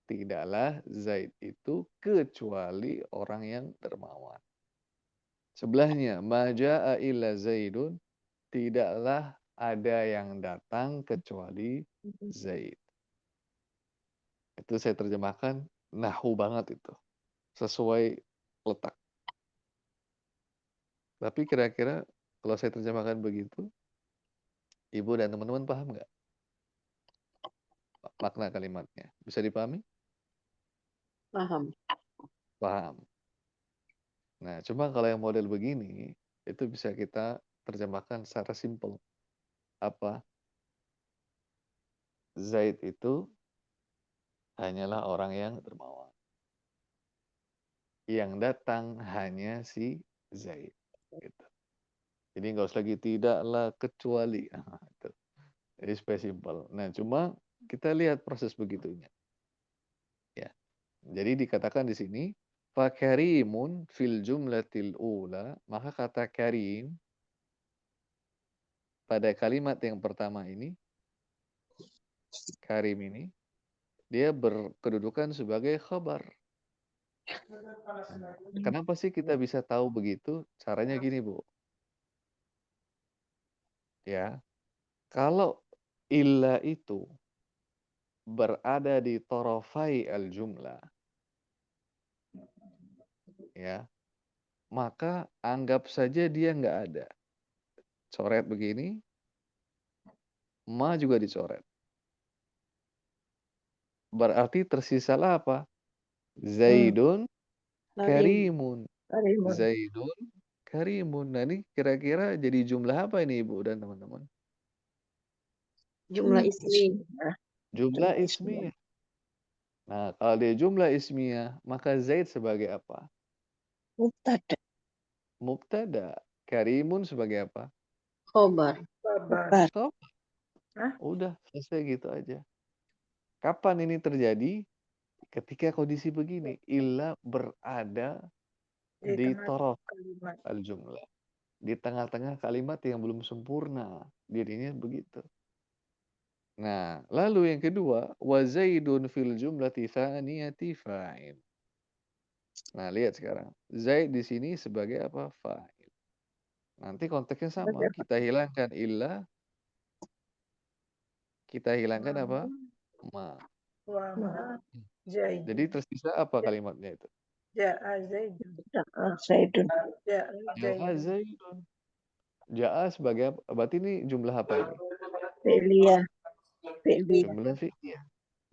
S1: Tidaklah Zaid itu kecuali orang yang dermawan. Sebelahnya, ma jaa illa Zaidun, tidaklah ada yang datang kecuali Zaid. Itu saya terjemahkan nahu banget itu. Sesuai letak. Tapi kira-kira kalau saya terjemahkan begitu, Ibu dan teman-teman paham nggak makna kalimatnya? Bisa dipahami?
S2: Paham.
S1: Paham. Nah, cuma kalau yang model begini, itu bisa kita terjemahkan secara simpel. Apa? Zaid itu hanyalah orang yang dermawan. Yang datang hanya si Zaid. Gitu. Jadi nggak usah lagi tidaklah kecuali. Itu. Jadi supaya simpel. Nah, cuma kita lihat proses begitunya. Ya. Jadi dikatakan di sini, fakarimun fil jumlatil ula, maka kata karim pada kalimat yang pertama ini, karim ini, dia berkedudukan sebagai khabar. Kenapa sih kita bisa tahu begitu? Caranya gini, Bu. Ya, kalau illa itu berada di torofai al-jumlah, ya, maka anggap saja dia nggak ada. Coret begini, ma juga dicoret. Berarti tersisalah apa? Zaidun karimun. Zaidun karimun. Nah ini kira-kira jadi jumlah apa ini Ibu dan teman-teman?
S2: Jumlah ismi.
S1: Jumlah ismiyah. Nah kalau dia jumlah ismiyah, maka Zaid sebagai apa?
S3: Mubtada.
S1: Mubtada. Karimun sebagai apa?
S2: Khobar.
S3: Khabar.
S1: Stop. Udah selesai gitu aja. Kapan ini terjadi? Ketika kondisi begini, illa berada di torof al-jumlah. Di tengah-tengah kalimat yang belum sempurna. Dirinya begitu. Nah, lalu yang kedua, wa Zaidun fil jumlati thaniyati fa'il. Nah, lihat sekarang. Zaid di sini sebagai apa? Fa'il. Nanti konteksnya sama. Kita hilangkan illa. Kita hilangkan apa? Ma. Jadi tersisa apa kalimatnya itu?
S3: Ja'a Zaidun.
S1: Ja'a Zaidun. Ja'a sebagai apa? Berarti ini jumlah apa ini?
S3: Fi'liyah.
S1: Jumlah fi'liyah.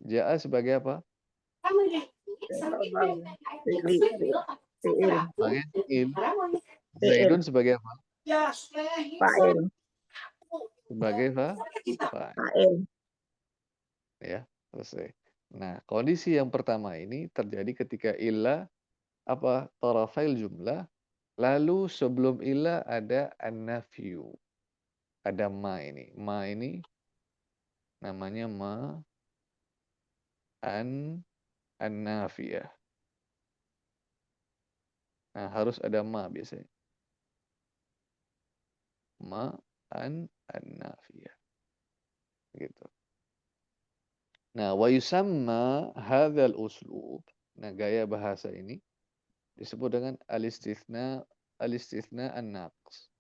S1: Ja'a sebagai apa?
S3: Fiil.
S1: Sebagai fiil.
S3: Fiil.
S1: Zaidun sebagai apa?
S3: Fa'il.
S1: Sebagai fa'il.
S3: Fa'il.
S1: Ya, selesai. Nah, kondisi yang pertama ini terjadi ketika illa apa? Tarafail jumlah. Lalu sebelum illa ada an-nafyu. Ada ma ini. Ma ini namanya ma an-nafiyah. Nah, harus ada ma biasanya. Ma an-nafiyah. Gitu. Nah, wa yusamma hadzal uslub. Nah, gaya bahasa ini disebut dengan al-istithna an-naqs.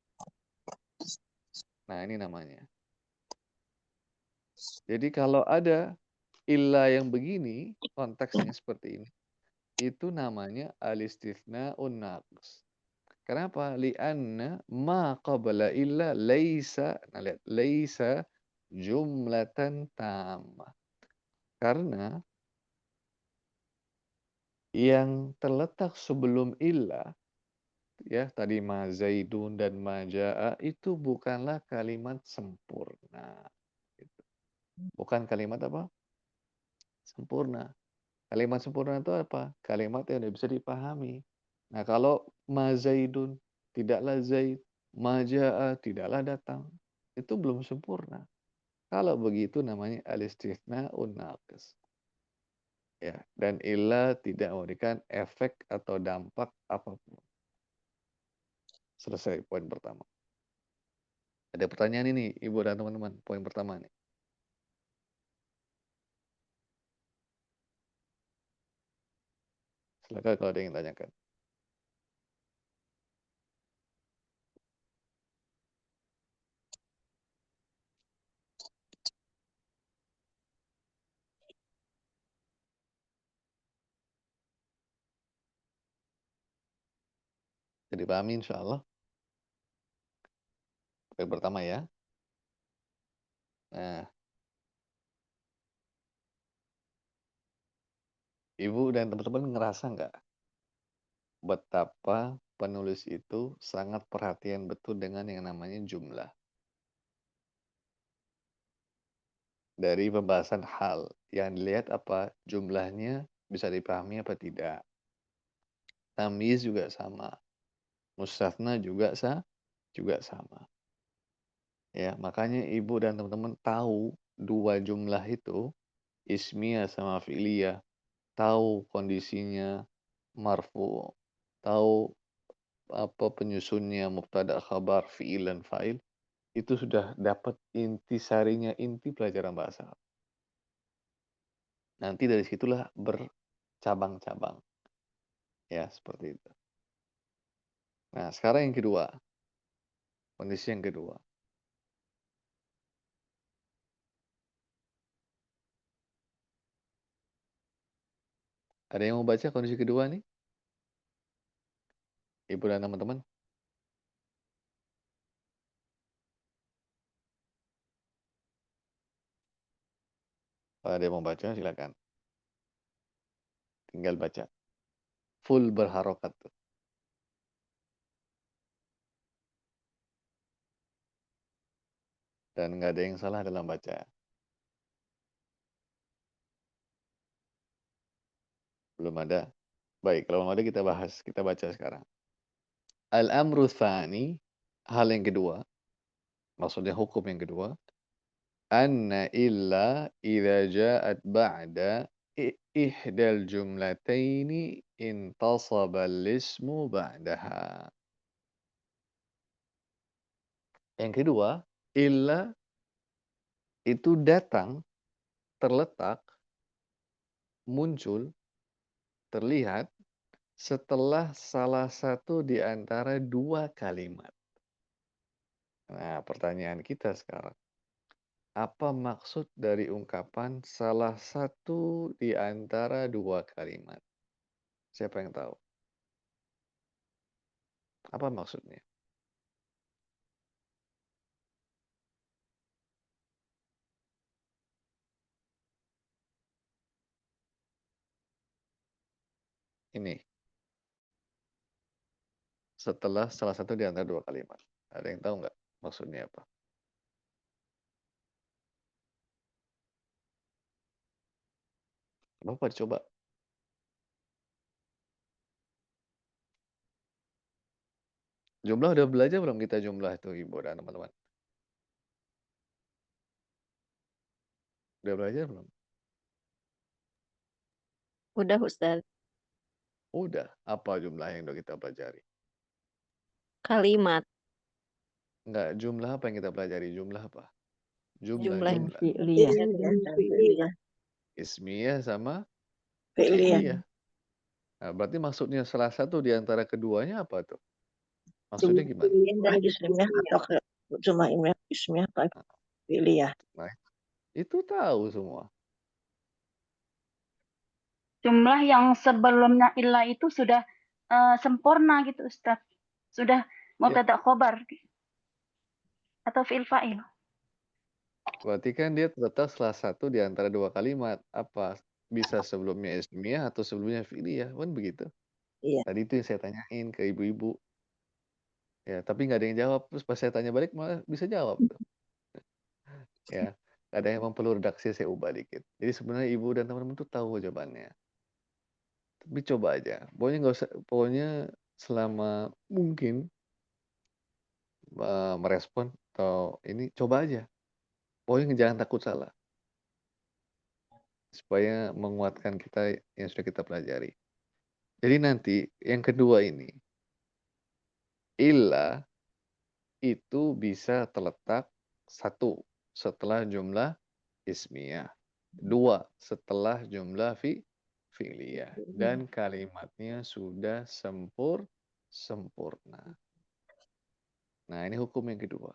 S1: Nah, ini namanya. Jadi kalau ada illa yang begini, konteksnya seperti ini, itu namanya al-istithna un-naqs. Kenapa? Li'anna ma qabla illa laisa, nah lihat, laisa jumlatan tamah. Karena yang terletak sebelum illa, ya tadi ma zaidun dan ma jaa, itu bukanlah kalimat sempurna. Gitu. Bukan kalimat apa? Sempurna. Kalimat sempurna itu apa? Kalimat yang bisa dipahami. Nah, kalau ma zaidun, tidaklah zaid, ma jaa, tidaklah datang, itu belum sempurna. Kalau begitu namanya al-istithna'un naqis. Ya, dan illa tidak memberikan efek atau dampak apapun. Selesai poin pertama. Ada pertanyaan ini, Ibu dan teman-teman, poin pertama nih. Silakan kalau ada yang tanyakan. Jadi pahami insya Allah. Poin pertama ya. Nah, Ibu dan teman-teman ngerasa nggak betapa penulis itu sangat perhatian betul dengan yang namanya jumlah. Dari pembahasan hal, yang dilihat apa? Jumlahnya bisa dipahami apa tidak. Tamyiz juga sama. Mustatsna juga sama. Ya, makanya Ibu dan teman-teman tahu dua jumlah itu, ismiyah sama fi'liyah, tahu kondisinya marfu, tahu apa penyusunnya mubtada khabar fi'il dan fa'il, itu sudah dapat inti sarinya, inti pelajaran bahasa Arab. Nanti dari situlah bercabang-cabang. Ya, seperti itu. Nah, sekarang yang kedua. Kondisi yang kedua. Ada yang mau baca kondisi kedua nih? Ibu dan teman-teman? Kalau ada yang mau baca, silakan. Tinggal baca. Full berharokat tuh. Dan nggak ada yang salah dalam baca. Belum ada? Baik, kalau belum ada kita bahas. Kita baca sekarang. Al-amru tsani, hal yang kedua. Maksudnya hukum yang kedua. Anna illa idza ja'at ba'da ihdal jumlataini intasaba al-ismu ba'daha. Yang kedua, illa itu datang, terletak, muncul, terlihat setelah salah satu di antara dua kalimat. Nah, pertanyaan kita sekarang. Apa maksud dari ungkapan salah satu di antara dua kalimat? Siapa yang tahu? Apa maksudnya? ini setelah salah satu di antara dua kalimat. Ada yang tahu nggak maksudnya apa? Bapak coba. Jumlah udah belajar belum kita jumlah itu Ibu dan teman-teman? Udah belajar belum?
S3: Udah Ustaz.
S1: Udah. Apa jumlah yang udah kita pelajari?
S3: Kalimat.
S1: Enggak, jumlah apa yang kita pelajari? Jumlah apa?
S3: Jumlah
S1: Jumlah.
S3: fi'liyah. Fi'liyah.
S1: Ismiyah sama
S3: Fi'liyah.
S1: fi'liyah. Nah, berarti maksudnya salah satu di antara keduanya apa tuh? Maksudnya gimana?
S3: Jumlah ismiyah atau jumlah ismiyah atau fi'liyah.
S1: Nah, itu tahu semua.
S6: Jumlah yang sebelumnya illa itu sudah sempurna gitu Ustaz. Sudah mubtada khobar atau fi'il fa'il.
S1: Berarti kan dia terletak salah satu di antara dua kalimat. Apa? Bisa sebelumnya ismiyah atau sebelumnya fi'liyah. Kan begitu.
S3: Iya.
S1: Tadi itu yang saya tanyain ke ibu-ibu. Ya, tapi nggak ada yang jawab. Terus pas saya tanya balik malah bisa jawab tuh. Ya, ada yang perlu redaksi saya ubah dikit. Jadi sebenarnya ibu dan teman-teman tuh tahu jawabannya. Tapi coba aja. Pokoknya nggak usah. Pokoknya selama mungkin merespon atau ini coba aja. Pokoknya jangan takut salah. Supaya menguatkan kita yang sudah kita pelajari. Jadi nanti yang kedua ini, illa itu bisa terletak satu setelah jumlah ismiyah, dua setelah jumlah fi'liyah, dan kalimatnya sudah sempurna. Nah, ini hukum yang kedua.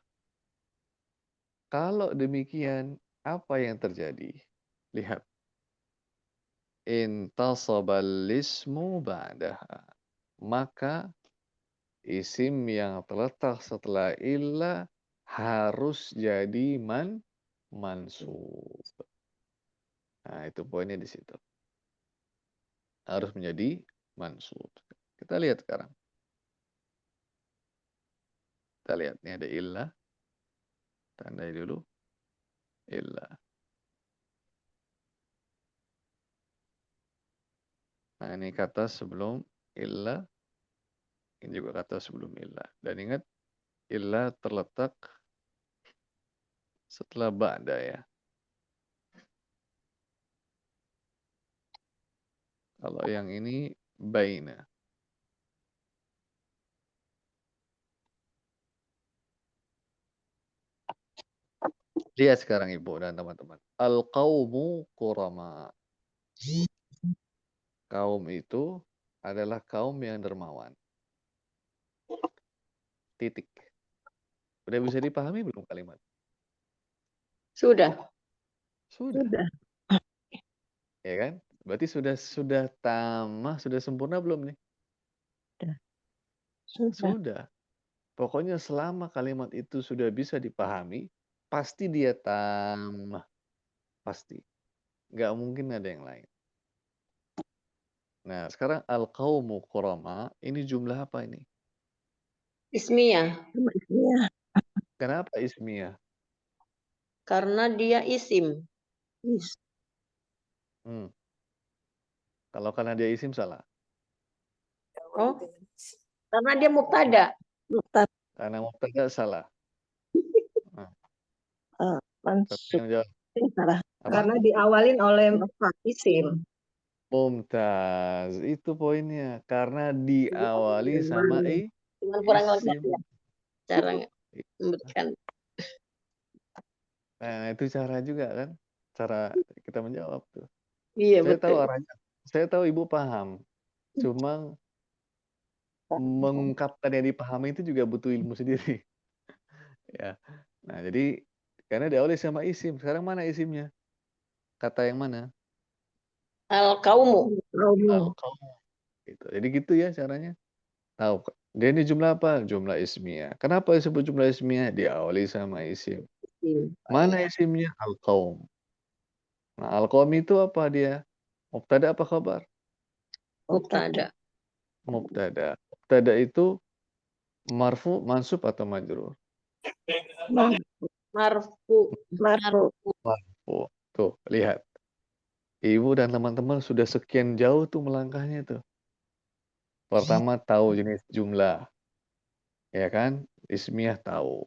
S1: Kalau demikian, apa yang terjadi? Lihat. Intasabal ismu ba'daha. Maka isim yang terletak setelah illa harus jadi mansub. Nah, itu poinnya di situ. Harus menjadi mansub. Kita lihat sekarang. Kita lihat, ini ada illa. Tandai dulu. Illa. Nah, ini kata sebelum illa. Ini juga kata sebelum illa. Dan ingat, illa terletak setelah ba'da ya. Kalau yang ini baina. Lihat sekarang Ibu dan teman-teman. Al-qawmu qurama. Kaum itu adalah kaum yang dermawan. Titik. Udah bisa dipahami belum kalimat?
S2: Sudah.
S1: Sudah. Ya kan? Berarti sudah tamah, sudah sempurna belum nih? Sudah. Pokoknya selama kalimat itu sudah bisa dipahami, pasti dia tamah. Pasti. Nggak mungkin ada yang lain. Nah, sekarang al-qawmu qurama, ini jumlah apa ini?
S2: Ismiyah.
S1: Kenapa ismiyah?
S2: Karena dia isim.
S1: Kalau karena dia isim salah.
S2: Oh, karena dia mubtada.
S1: Karena mubtada salah.
S3: Mansub.
S1: Yang jawab.
S2: Karena diawalin oleh isim.
S1: Mumtaz. Itu poinnya. Karena diawali sama
S2: Cuman kurang lengkap
S1: isim.
S2: ya cara memberikan.
S1: Nah, itu cara juga kan. Cara kita menjawab tuh.
S2: Iya,
S1: Saya tahu
S2: betul.
S1: arahnya. Saya tahu Ibu paham. Cuma mengungkapkan yang dipahami itu juga butuh ilmu sendiri. Ya. Nah, jadi karena diawali sama isim. Sekarang mana isimnya? Kata yang mana?
S2: Al-qaumu.
S1: Al-qawmu. Gitu. Jadi gitu ya caranya. Tahu. Dia ini jumlah apa? Jumlah ismiyah. Kenapa disebut jumlah ismiyah? Diawali sama isim. Mana isimnya? Al-qaum. Nah, al-qaum itu apa dia? Mubtada apa khabar?
S2: Mubtada.
S1: Mubtada. Mubtada itu marfu, mansub atau majrur?
S2: Marfu.
S3: Marfu.
S1: Marfu. Tuh, lihat. Ibu dan teman-teman sudah sekian jauh tuh melangkahnya tuh. Pertama tahu jenis jumlah, ya kan? Ismiyah tahu.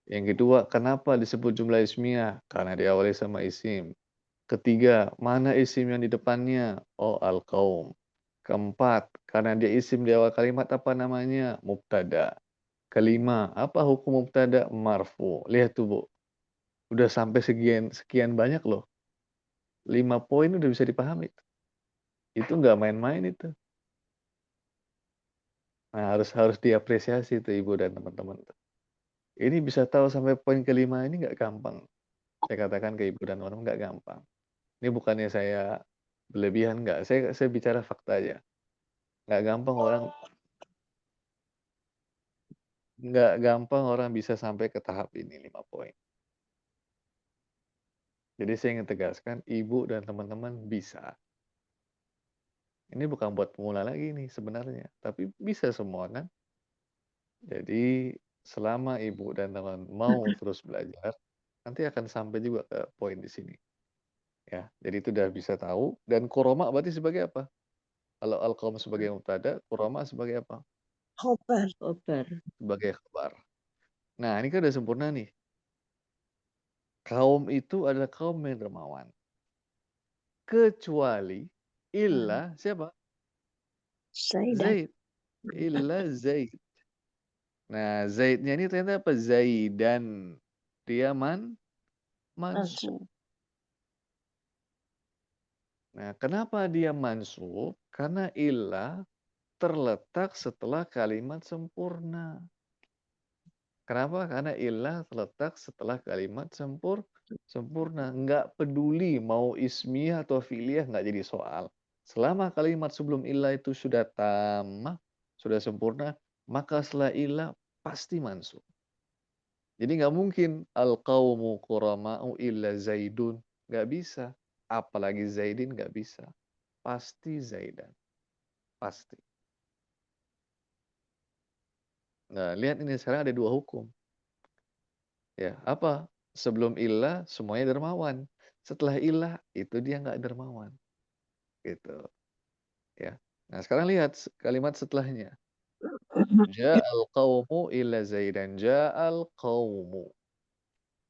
S1: Yang kedua, kenapa disebut jumlah ismiyah? Karena diawali sama isim. Ketiga, mana isim yang di depannya? Oh, al-qaum. Keempat, karena dia isim di awal kalimat apa namanya? Mubtada. Kelima, apa hukum mubtada? Marfu. Lihat tuh, Bu. Udah sampai sekian banyak loh. 5 poin udah bisa dipahami. Itu nggak main-main itu. Nah, harus diapresiasi tuh Ibu dan teman-teman. Ini bisa tahu sampai poin kelima ini nggak gampang. Saya katakan ke Ibu dan teman-teman nggak gampang. Ini bukannya saya berlebihan, nggak. Saya bicara fakta aja. Nggak gampang orang bisa sampai ke tahap ini 5 poin. Jadi saya ingin tegaskan, Ibu dan teman-teman bisa. Ini bukan buat pemula lagi nih sebenarnya, tapi bisa semua kan. Jadi selama Ibu dan teman mau terus belajar, nanti akan sampai juga ke poin di sini. Ya, jadi itu udah bisa tahu. Dan kuroma berarti sebagai apa? Kalau al-qaum sebagai mubtada, kuroma sebagai apa?
S3: Khobar.
S1: Sebagai khabar. Nah, ini kan udah sempurna nih. Kaum itu adalah kaum yang dermawan. Kecuali illa siapa?
S3: Zaidan.
S1: Zaid. Illa Zaid. Nah, Zaidnya ini ternyata apa? Zaidan. Dia mansub. Nah, kenapa dia mansub? Karena illa terletak setelah kalimat sempurna. Kenapa? Karena illa terletak setelah kalimat sempurna. Nggak peduli mau ismiyah atau fi'liyah, nggak jadi soal. Selama kalimat sebelum illa itu sudah tammah, sudah sempurna, maka setelah illa pasti mansub. Jadi nggak mungkin al-qaumu qurama'u illa Zaidun. Nggak bisa. Apalagi Zaidin nggak bisa. Pasti Zaidan. Pasti. Nah, lihat ini sekarang ada 2 hukum. Ya, apa? Sebelum ilah semuanya dermawan. Setelah ilah itu dia nggak dermawan. Gitu. Ya. Nah, sekarang lihat kalimat setelahnya. Ja'al qaumu illa Zaidan. Ja'al qaumu.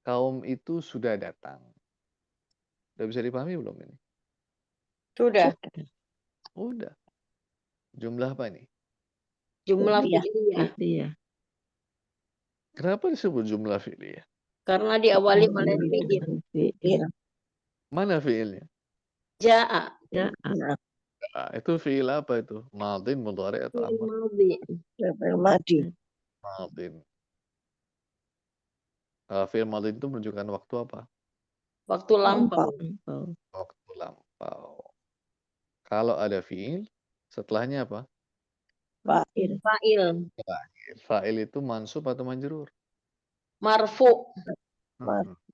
S1: Kaum itu sudah datang. Udah bisa dipahami belum ini?
S2: Sudah.
S1: Udah. Jumlah apa ini?
S2: Jumlah
S3: Fi'liyah.
S2: fi'liyah.
S1: Kenapa disebut jumlah fi'liyah?
S2: Karena diawali oleh fi'il.
S1: Mana fi'ilnya?
S2: Ja'a.
S1: Nah, itu fi'il apa itu? Madin, mudhari atau
S2: Fi'il
S1: amr?
S2: madhi.
S3: Madi.
S1: Madin. Fi'il madin itu menunjukkan waktu apa?
S2: Waktu lampau.
S1: Waktu lampau. Kalau ada fi'il, setelahnya apa?
S3: Fa'il.
S2: Fa'il.
S1: Fa'il itu mansub atau majrur?
S2: Marfu.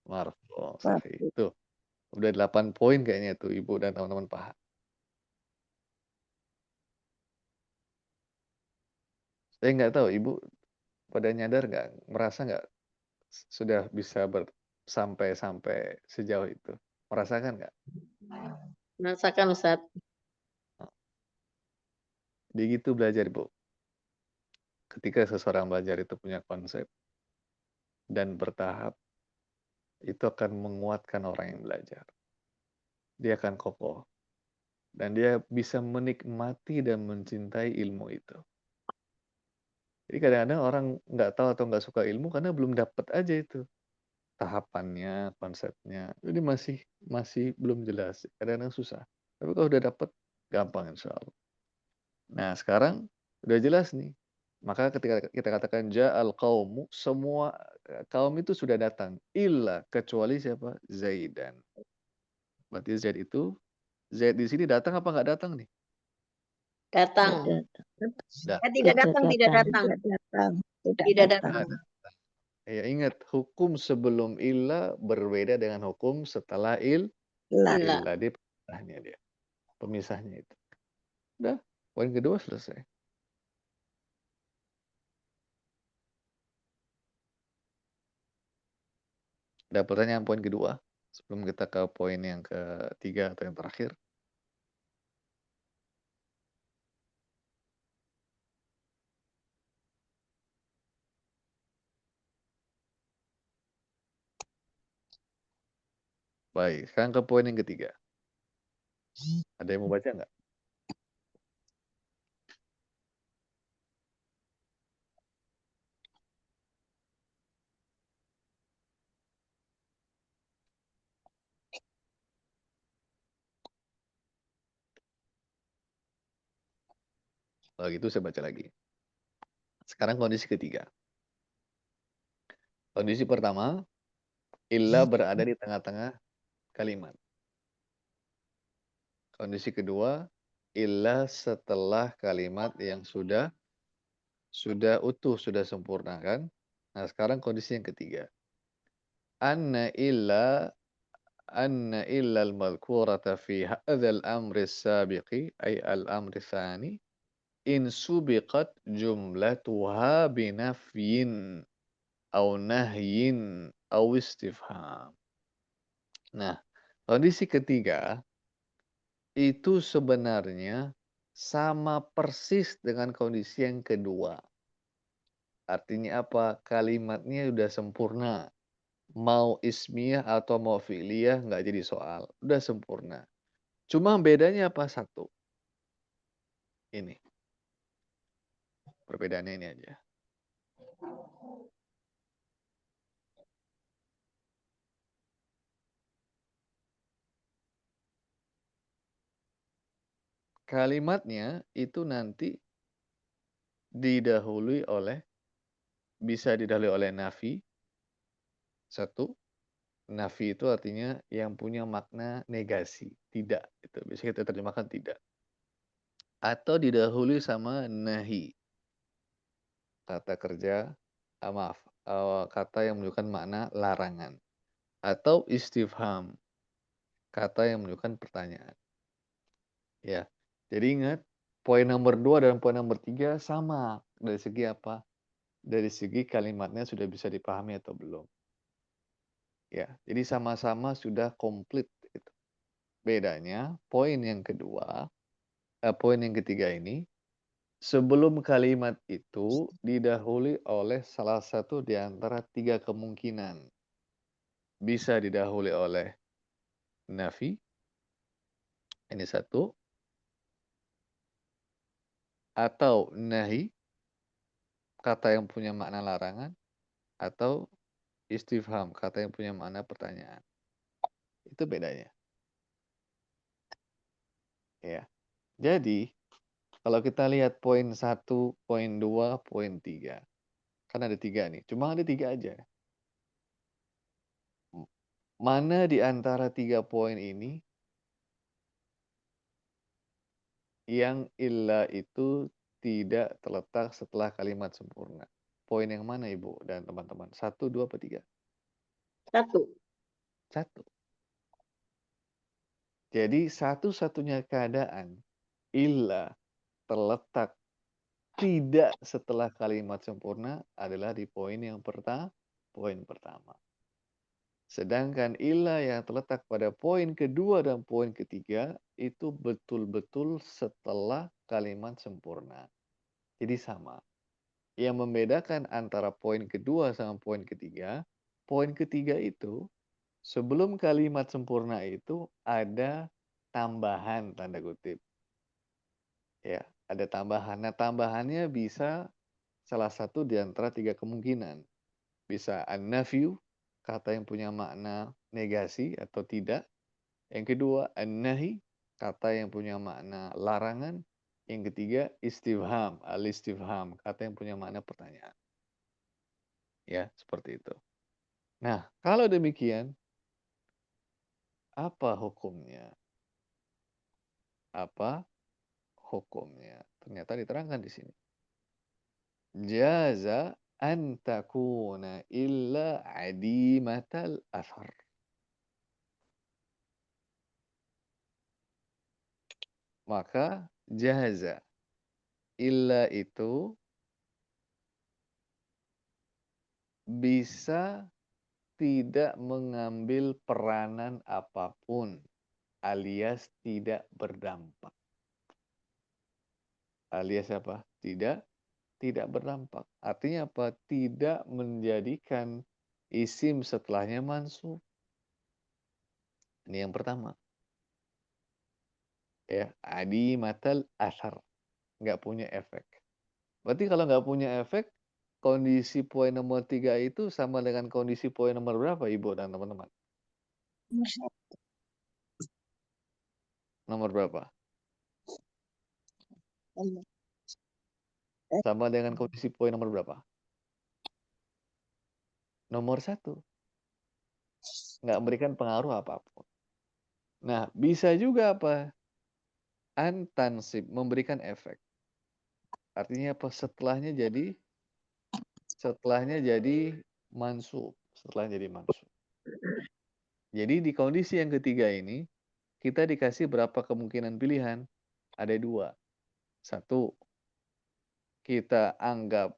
S1: Marfu. Sahih. Tuh. Udah 8 poin kayaknya tuh Ibu dan teman-teman paham. Saya nggak tahu Ibu pada nyadar nggak, merasa nggak sudah bisa sampai sejauh itu? Merasakan nggak?
S2: Merasakan Ustaz.
S1: Begitu belajar Bu. Ketika seseorang belajar itu punya konsep dan bertahap, itu akan menguatkan orang yang belajar. Dia akan kokoh. Dan dia bisa menikmati dan mencintai ilmu itu. Jadi kadang-kadang orang nggak tahu atau nggak suka ilmu karena belum dapat aja itu. Tahapannya, konsepnya. Jadi masih belum jelas. Kadang-kadang susah. Tapi kalau udah dapat, gampang insya Allah. Nah sekarang udah jelas nih. Maka ketika kita katakan ja'al qaumu, semua kaum itu sudah datang. Illa, kecuali siapa? Zaidan. Berarti Zaid di sini datang apa nggak datang nih?
S2: Datang. Tidak datang, tidak datang. Tidak datang.
S1: Ya ingat, hukum sebelum illa berbeda dengan hukum setelah illa. Di pemisahnya dia. Pemisahnya itu. Udah, Poin kedua selesai. Ada pertanyaan poin kedua sebelum kita ke poin yang ketiga atau yang terakhir? Baik, sekarang ke poin yang ketiga. Ada yang mau baca nggak? Kalau gitu saya baca lagi. Sekarang kondisi ketiga. Kondisi pertama, illa berada di tengah-tengah kalimat. Kondisi kedua, illa setelah kalimat yang sudah utuh, sudah sempurna kan? Nah, sekarang kondisi yang ketiga. Anna illa al-madhkurata fi hadzal amri as-sabiqi ay al-amri tsani in subiqat jumlatuha binafyin au nahyin au istifham. Nah, kondisi ketiga itu sebenarnya sama persis dengan kondisi yang kedua. Artinya apa? Kalimatnya udah sempurna. Mau ismiyah atau mau fi'liyah nggak jadi soal. Udah sempurna. Cuma bedanya apa? Satu. Ini. Perbedaannya ini aja. Kalimatnya itu nanti bisa didahului oleh nafi. Satu. Nafi itu artinya yang punya makna negasi. Tidak. Itu bisa kita terjemahkan tidak. Atau didahului sama nahi. Kata kerja, maaf, kata yang menunjukkan makna larangan. Atau istifham. Kata yang menunjukkan pertanyaan. Ya. Jadi ingat, poin nomor 2 dan poin nomor 3 sama. Dari segi apa? Dari segi kalimatnya sudah bisa dipahami atau belum. Ya, jadi sama-sama sudah komplit. Itu. Bedanya, poin yang ketiga ini, sebelum kalimat itu didahului oleh salah satu di antara 3 kemungkinan. Bisa didahului oleh nafi, ini satu, atau nahi, kata yang punya makna larangan, atau istifham, kata yang punya makna pertanyaan. Itu bedanya. Ya. Jadi, kalau kita lihat poin 1, poin 2, poin 3. Kan ada 3 nih. Cuma ada 3 aja. Mana di antara 3 poin ini yang illa itu tidak terletak setelah kalimat sempurna? Poin yang mana Ibu dan teman-teman? 1, 2, atau 3?
S2: 1.
S1: 1. Jadi satu-satunya keadaan illa terletak tidak setelah kalimat sempurna adalah di poin yang poin pertama. Sedangkan illa yang terletak pada poin kedua dan poin ketiga itu betul-betul setelah kalimat sempurna. Jadi sama. Yang membedakan antara poin kedua sama poin ketiga itu sebelum kalimat sempurna itu ada tambahan tanda kutip. Ya, ada tambahan. Nah, tambahannya bisa salah satu di antara 3 kemungkinan. Bisa an-nafyu, kata yang punya makna negasi atau tidak. Yang kedua, an-nahi, kata yang punya makna larangan. Yang ketiga, istifham, al-istifham, kata yang punya makna pertanyaan. Ya, seperti itu. Nah, kalau demikian, apa hukumnya? Apa hukumnya? Ternyata diterangkan di sini. Jaza an takuna illa adimatal athar. Maka jaza illa itu bisa tidak mengambil peranan apapun alias tidak berdampak. Alias apa? Tidak berdampak. Artinya apa? Tidak menjadikan isim setelahnya mansub. Ini yang pertama. Ya, adi matal asar. Nggak punya efek. Berarti kalau nggak punya efek, kondisi poin nomor 3 itu sama dengan kondisi poin nomor berapa, Ibu dan teman-teman? Nomor berapa? Sama dengan kondisi poin nomor berapa? Nomor 1. Nggak memberikan pengaruh apapun. Nah, bisa juga apa? Antansib, memberikan efek. Artinya apa? Setelahnya jadi mansub. Setelahnya jadi mansub. Jadi di kondisi yang ketiga ini, kita dikasih berapa kemungkinan pilihan? Ada 2. 1, kita anggap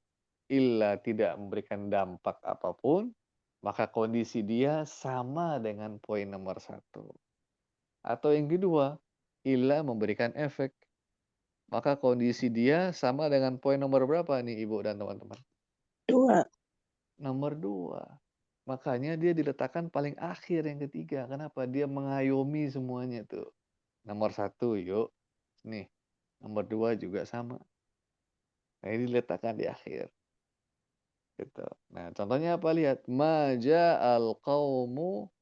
S1: illa tidak memberikan dampak apapun, maka kondisi dia sama dengan poin nomor 1. Atau yang kedua, illa memberikan efek, maka kondisi dia sama dengan poin nomor berapa nih Ibu dan teman-teman?
S3: 2.
S1: Nomor 2. Makanya dia diletakkan paling akhir yang ketiga. Kenapa? Dia mengayomi semuanya tuh. Nomor 1 yuk. Nih. Nomor 2 juga sama. Nah, ini diletakkan di akhir. Gitu. Nah, contohnya apa? Lihat. Ma ja'al qawmu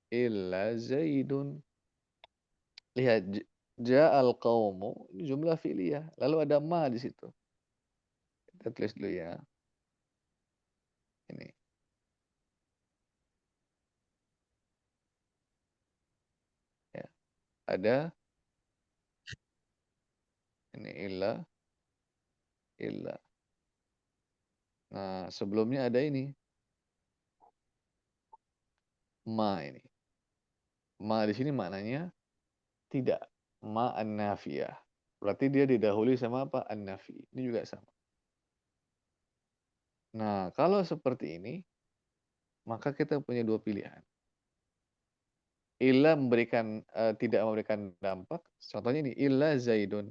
S1: illa Zaidun. Lihat. Ja'al qawmu. Ini jumlah fi'liyah. Lalu ada ma di situ. Kita tulis dulu ya. Ini. Ya. Ada. Ini illa. Nah, sebelumnya ada ini. Ma ini. Ma di sini maknanya tidak. Ma an-nafiyah. Berarti dia didahului sama apa? An-nafi. Ini juga sama. Nah, kalau seperti ini, maka kita punya 2 pilihan. Illa tidak memberikan dampak. Contohnya ini, illa Zaidun.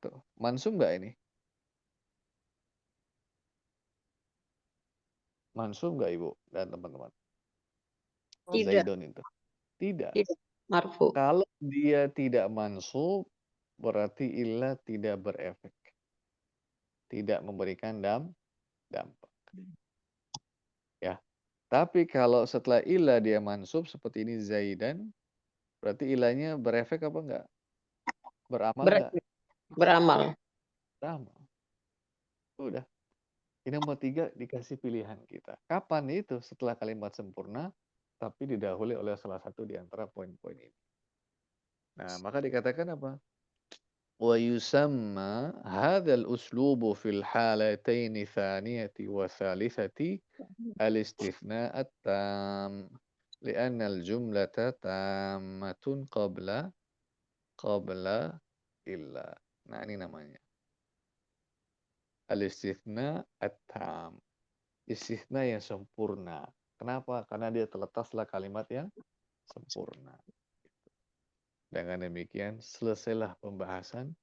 S1: Tuh, mansub nggak ini? Mansub nggak Ibu dan teman-teman?
S2: Tidak.
S1: Zaidun itu. Tidak.
S2: Tidak. Marfu.
S1: Kalau dia tidak mansub, berarti illa tidak berefek. Tidak memberikan dampak. Ya. Tapi kalau setelah illa dia mansub seperti ini Zaidan, berarti ilahnya berefek apa enggak? Beramal enggak?
S2: Beramal.
S1: Beramal. Udah. Ini nomor 3 dikasih pilihan kita. Kapan itu? Setelah kalimat sempurna, tapi didahului oleh salah satu di antara poin-poin ini. Nah, maka dikatakan apa? ويسمى هذا الأسلوب في الحالتين الثانية والثالثة الاستثناء التام لأن الجملة تامة قبل إلا. Nah, ini namanya al-istithna at-tam. Istithna yang sempurna. Kenapa? Karena dia terletak setelah kalimat yang sempurna. Dengan demikian selesailah pembahasan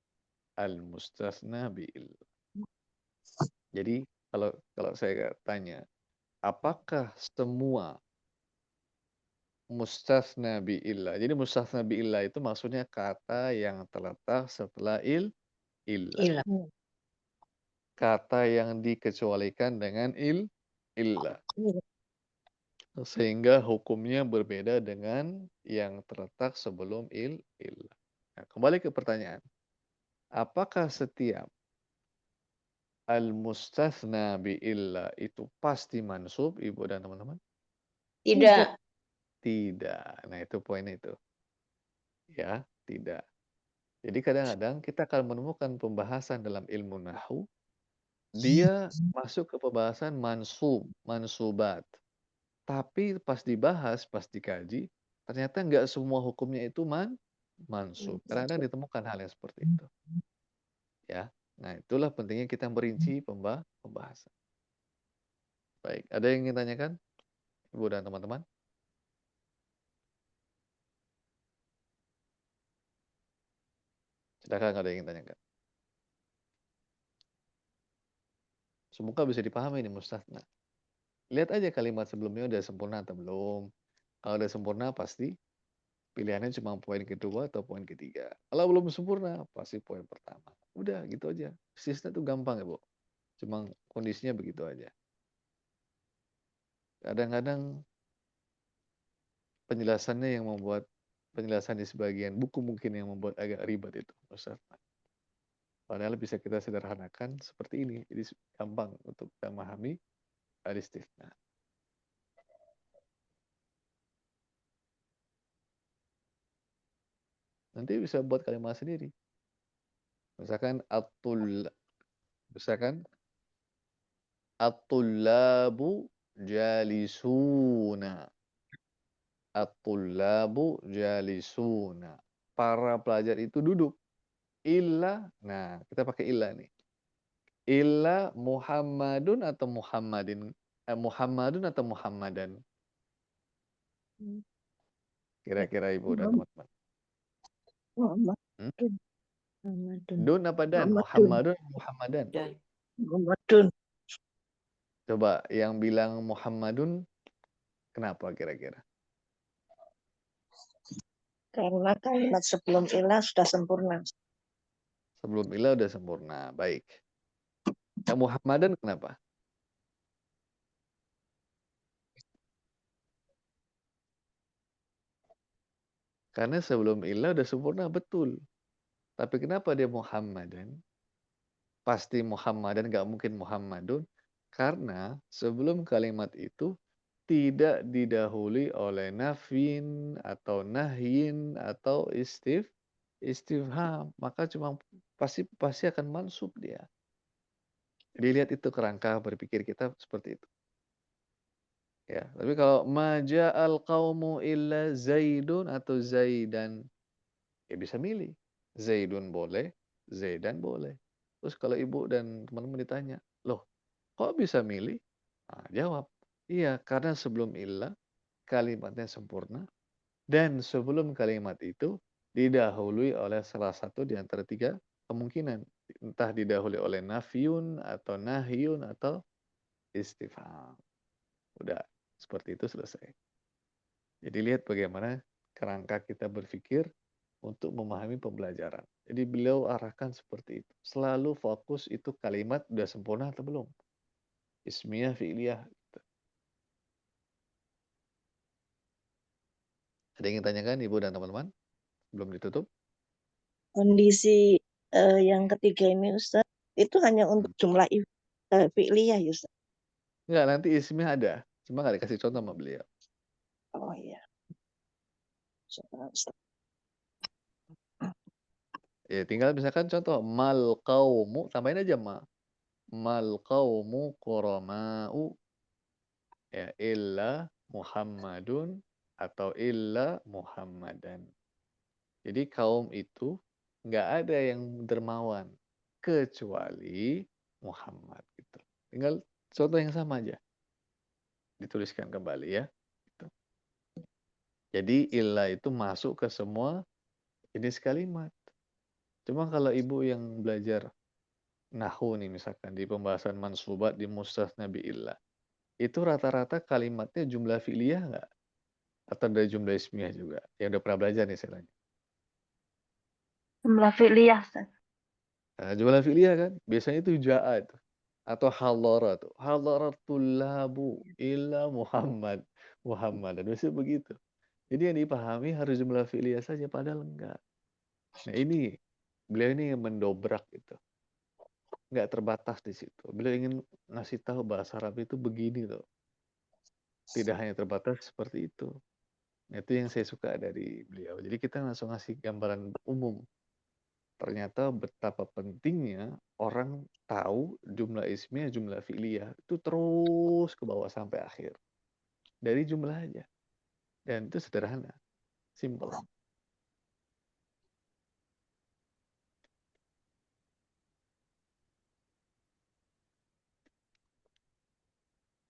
S1: al-mustathna bi'il. Jadi kalau saya tanya, apakah semua mustathna bi'illah? Jadi mustathna bi'illah itu maksudnya kata yang terletak setelah illah. Kata yang dikecualikan dengan illah. Sehingga hukumnya berbeda dengan yang terletak sebelum illah. Nah, kembali ke pertanyaan. Apakah setiap al-mustathna bi'illah itu pasti mansub, Ibu dan teman-teman?
S2: Tidak.
S1: Tidak. Nah, itu poin itu. Ya, tidak. Jadi kadang-kadang kita akan menemukan pembahasan dalam ilmu nahwu, dia masuk ke pembahasan mansubat. Tapi pas dibahas, pas dikaji, ternyata nggak semua hukumnya itu mansub. Kadang-kadang ditemukan hal yang seperti itu. Ya. Nah, itulah pentingnya kita merinci pembahasan. Baik, ada yang ingin tanyakan, Ibu dan teman-teman? Silakan, ada yang ingin tanyakan. Semoga bisa dipahami ini mustasna. Lihat aja kalimat sebelumnya udah sempurna atau belum. Kalau udah sempurna pasti pilihannya cuma poin kedua atau poin ketiga. Kalau belum sempurna pasti poin pertama. Udah gitu aja. Istisna itu gampang ya, Bu. Cuma kondisinya begitu aja. Kadang-kadang penjelasannya yang membuat penjelasan di sebagian buku mungkin yang membuat agak ribet itu, Ustaz. Padahal bisa kita sederhanakan seperti ini. Jadi gampang untuk kita memahami al-istisna. Nanti bisa buat kalimat sendiri. Misalkan misalkan at-tullabu jalisuna. At-tullabu jalisuna. Para pelajar itu duduk. Nah, kita pakai illa nih. Illa Muhammadun atau Muhammadin? Muhammadun atau Muhammadan? Kira-kira Ibu dan teman-teman. Hmm?
S3: Muhammadun.
S1: Dun apa dan?
S3: Muhammadun.
S1: Muhammadun atau Muhammadan?
S3: Muhammadun.
S1: Coba yang bilang Muhammadun, kenapa kira-kira?
S3: Karena kalimat sebelum ilah sudah sempurna.
S1: Sebelum illa udah sempurna. Baik. Yang Muhammadan kenapa? Karena sebelum illa udah sempurna, betul. Tapi kenapa dia Muhammadan? Pasti Muhammadan, nggak mungkin Muhammadun. Karena sebelum kalimat itu tidak didahului oleh nafin atau nahyin atau istifham. Maka cuma pasti akan mansub dia. Jadi lihat itu kerangka berpikir kita seperti itu. Ya, tapi kalau maja'al qaumu illa Zaidun atau Zaidan, ya bisa milih. Zaidun boleh, Zaidan boleh. Terus kalau ibu dan teman-teman ditanya, loh kok bisa milih? Nah, jawab, iya karena sebelum illa kalimatnya sempurna dan sebelum kalimat itu didahului oleh salah satu di antara tiga kemungkinan. Entah didahului oleh nafyun atau nahyun atau istifham. Udah, seperti itu selesai. Jadi lihat bagaimana kerangka kita berpikir untuk memahami pembelajaran. Jadi beliau arahkan seperti itu. Selalu fokus itu kalimat udah sempurna atau belum. Ismiyah, fi'liyah. Ada yang ingin tanyakan Ibu dan teman-teman? Belum ditutup?
S3: Kondisi yang ketiga ini Ustaz, itu hanya untuk jumlah fi'liyah ya Ustaz?
S1: Enggak, nanti ismiyah ada. Cuma nggak dikasih contoh sama beliau.
S3: Oh iya. Ustaz.
S1: Ya, tinggal misalkan contoh. Mal qaumu, tambahin aja ma. Mal qaumu qurama'u ya illa Muhammadun atau illa Muhammadan. Jadi kaum itu nggak ada yang dermawan kecuali Muhammad gitu. Tinggal contoh yang sama aja. Dituliskan kembali ya. Gitu. Jadi illa itu masuk ke semua jenis kalimat. Cuma kalau ibu yang belajar Nahu nih misalkan di pembahasan mansubat di mustasna bi illa. Itu rata-rata kalimatnya jumlah fi'liyah nggak? Atau dari jumlah ismiyah juga? Yang udah pernah belajar nih saya tanya.
S6: Jumlah fi'liyah, Ustaz.
S1: Nah, jumlah fi'liyah kan? Biasanya itu ja'a itu. Atau halara tuh. Halaratullabu illa Muhammad. Muhammad. Dan biasanya begitu. Jadi yang dipahami harus jumlah fi'liyah saja. Padahal enggak. Nah ini. Beliau ini yang mendobrak itu. Nggak terbatas di situ. Beliau ingin ngasih tahu bahasa Arab itu begini loh. Tidak hanya terbatas seperti itu. Nah, itu yang saya suka dari beliau. Jadi kita langsung ngasih gambaran umum. Ternyata betapa pentingnya orang tahu jumlah ismiyah, jumlah fi'liyah. Itu terus ke bawah sampai akhir. Dari jumlah aja. Dan itu sederhana. Simple.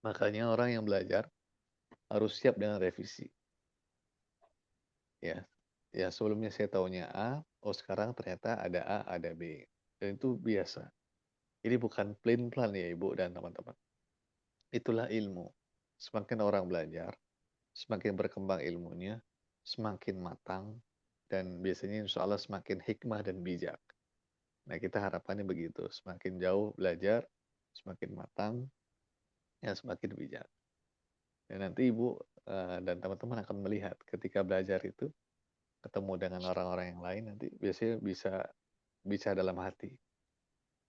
S1: Makanya orang yang belajar harus siap dengan revisi. Ya, ya sebelumnya saya taunya A, oh sekarang ternyata ada A, ada B. Dan itu biasa. Ini bukan plain plan ya Ibu dan teman-teman. Itulah ilmu. Semakin orang belajar, semakin berkembang ilmunya, semakin matang, dan biasanya insya Allah semakin hikmah dan bijak. Nah kita harapannya begitu. Semakin jauh belajar, semakin matang, ya semakin bijak. Dan nanti Ibu dan teman-teman akan melihat ketika belajar itu, ketemu dengan orang-orang yang lain, nanti biasanya bisa bicara dalam hati.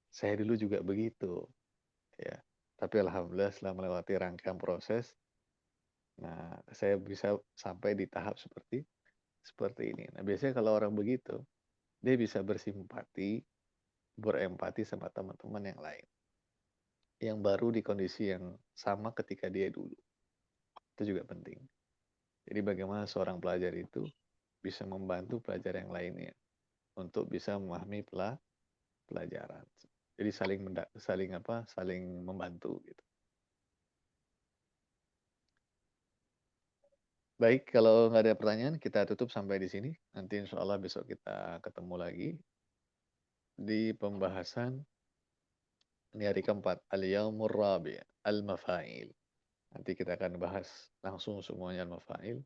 S1: Saya dulu juga begitu. Ya. Tapi alhamdulillah setelah melewati rangkaian proses, nah saya bisa sampai di tahap seperti ini. Nah biasanya kalau orang begitu, dia bisa bersimpati, berempati sama teman-teman yang lain, yang baru di kondisi yang sama ketika dia dulu. Itu juga penting. Jadi bagaimana seorang pelajar itu bisa membantu pelajar yang lainnya untuk bisa memahami pelajaran. Jadi saling membantu gitu. Baik, kalau nggak ada pertanyaan, kita tutup sampai di sini. Nanti insya Allah besok kita ketemu lagi di pembahasan ini hari keempat, al-yaumur rabi' al-mafail. Nanti kita akan bahas langsung semuanya al-mafail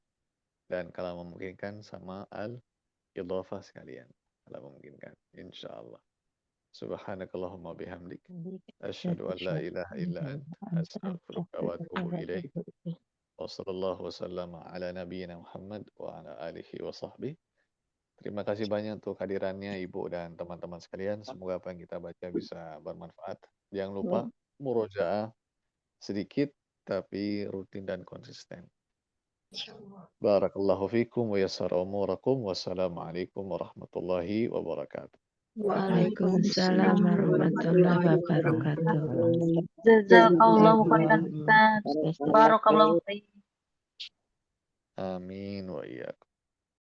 S1: dan kalau memungkinkan sama al-idhafah sekalian. Kalau memungkinkan, insya Allah. Subhanakallahumma bihamdik. Asyhadu an la ilaha illa anta astaghfiruka wa atubu ilaik. Wa sallallahu wasallam ala nabiyyina Muhammad wa ala alihi wa sahbihi. Terima kasih banyak untuk hadirannya Ibu dan teman-teman sekalian. Semoga apa yang kita baca bisa bermanfaat. Jangan lupa murojaah sedikit tapi rutin dan konsisten. Barakallahu fikum wa yassara umurakum. Wassalamualaikum warahmatullahi wabarakatuh.
S5: Waalaikumsalam warahmatullahi wabarakatuh.
S6: Jazakallahu khairan Ustaz. Barakallahu fiik.
S1: Amin wa iyyakum.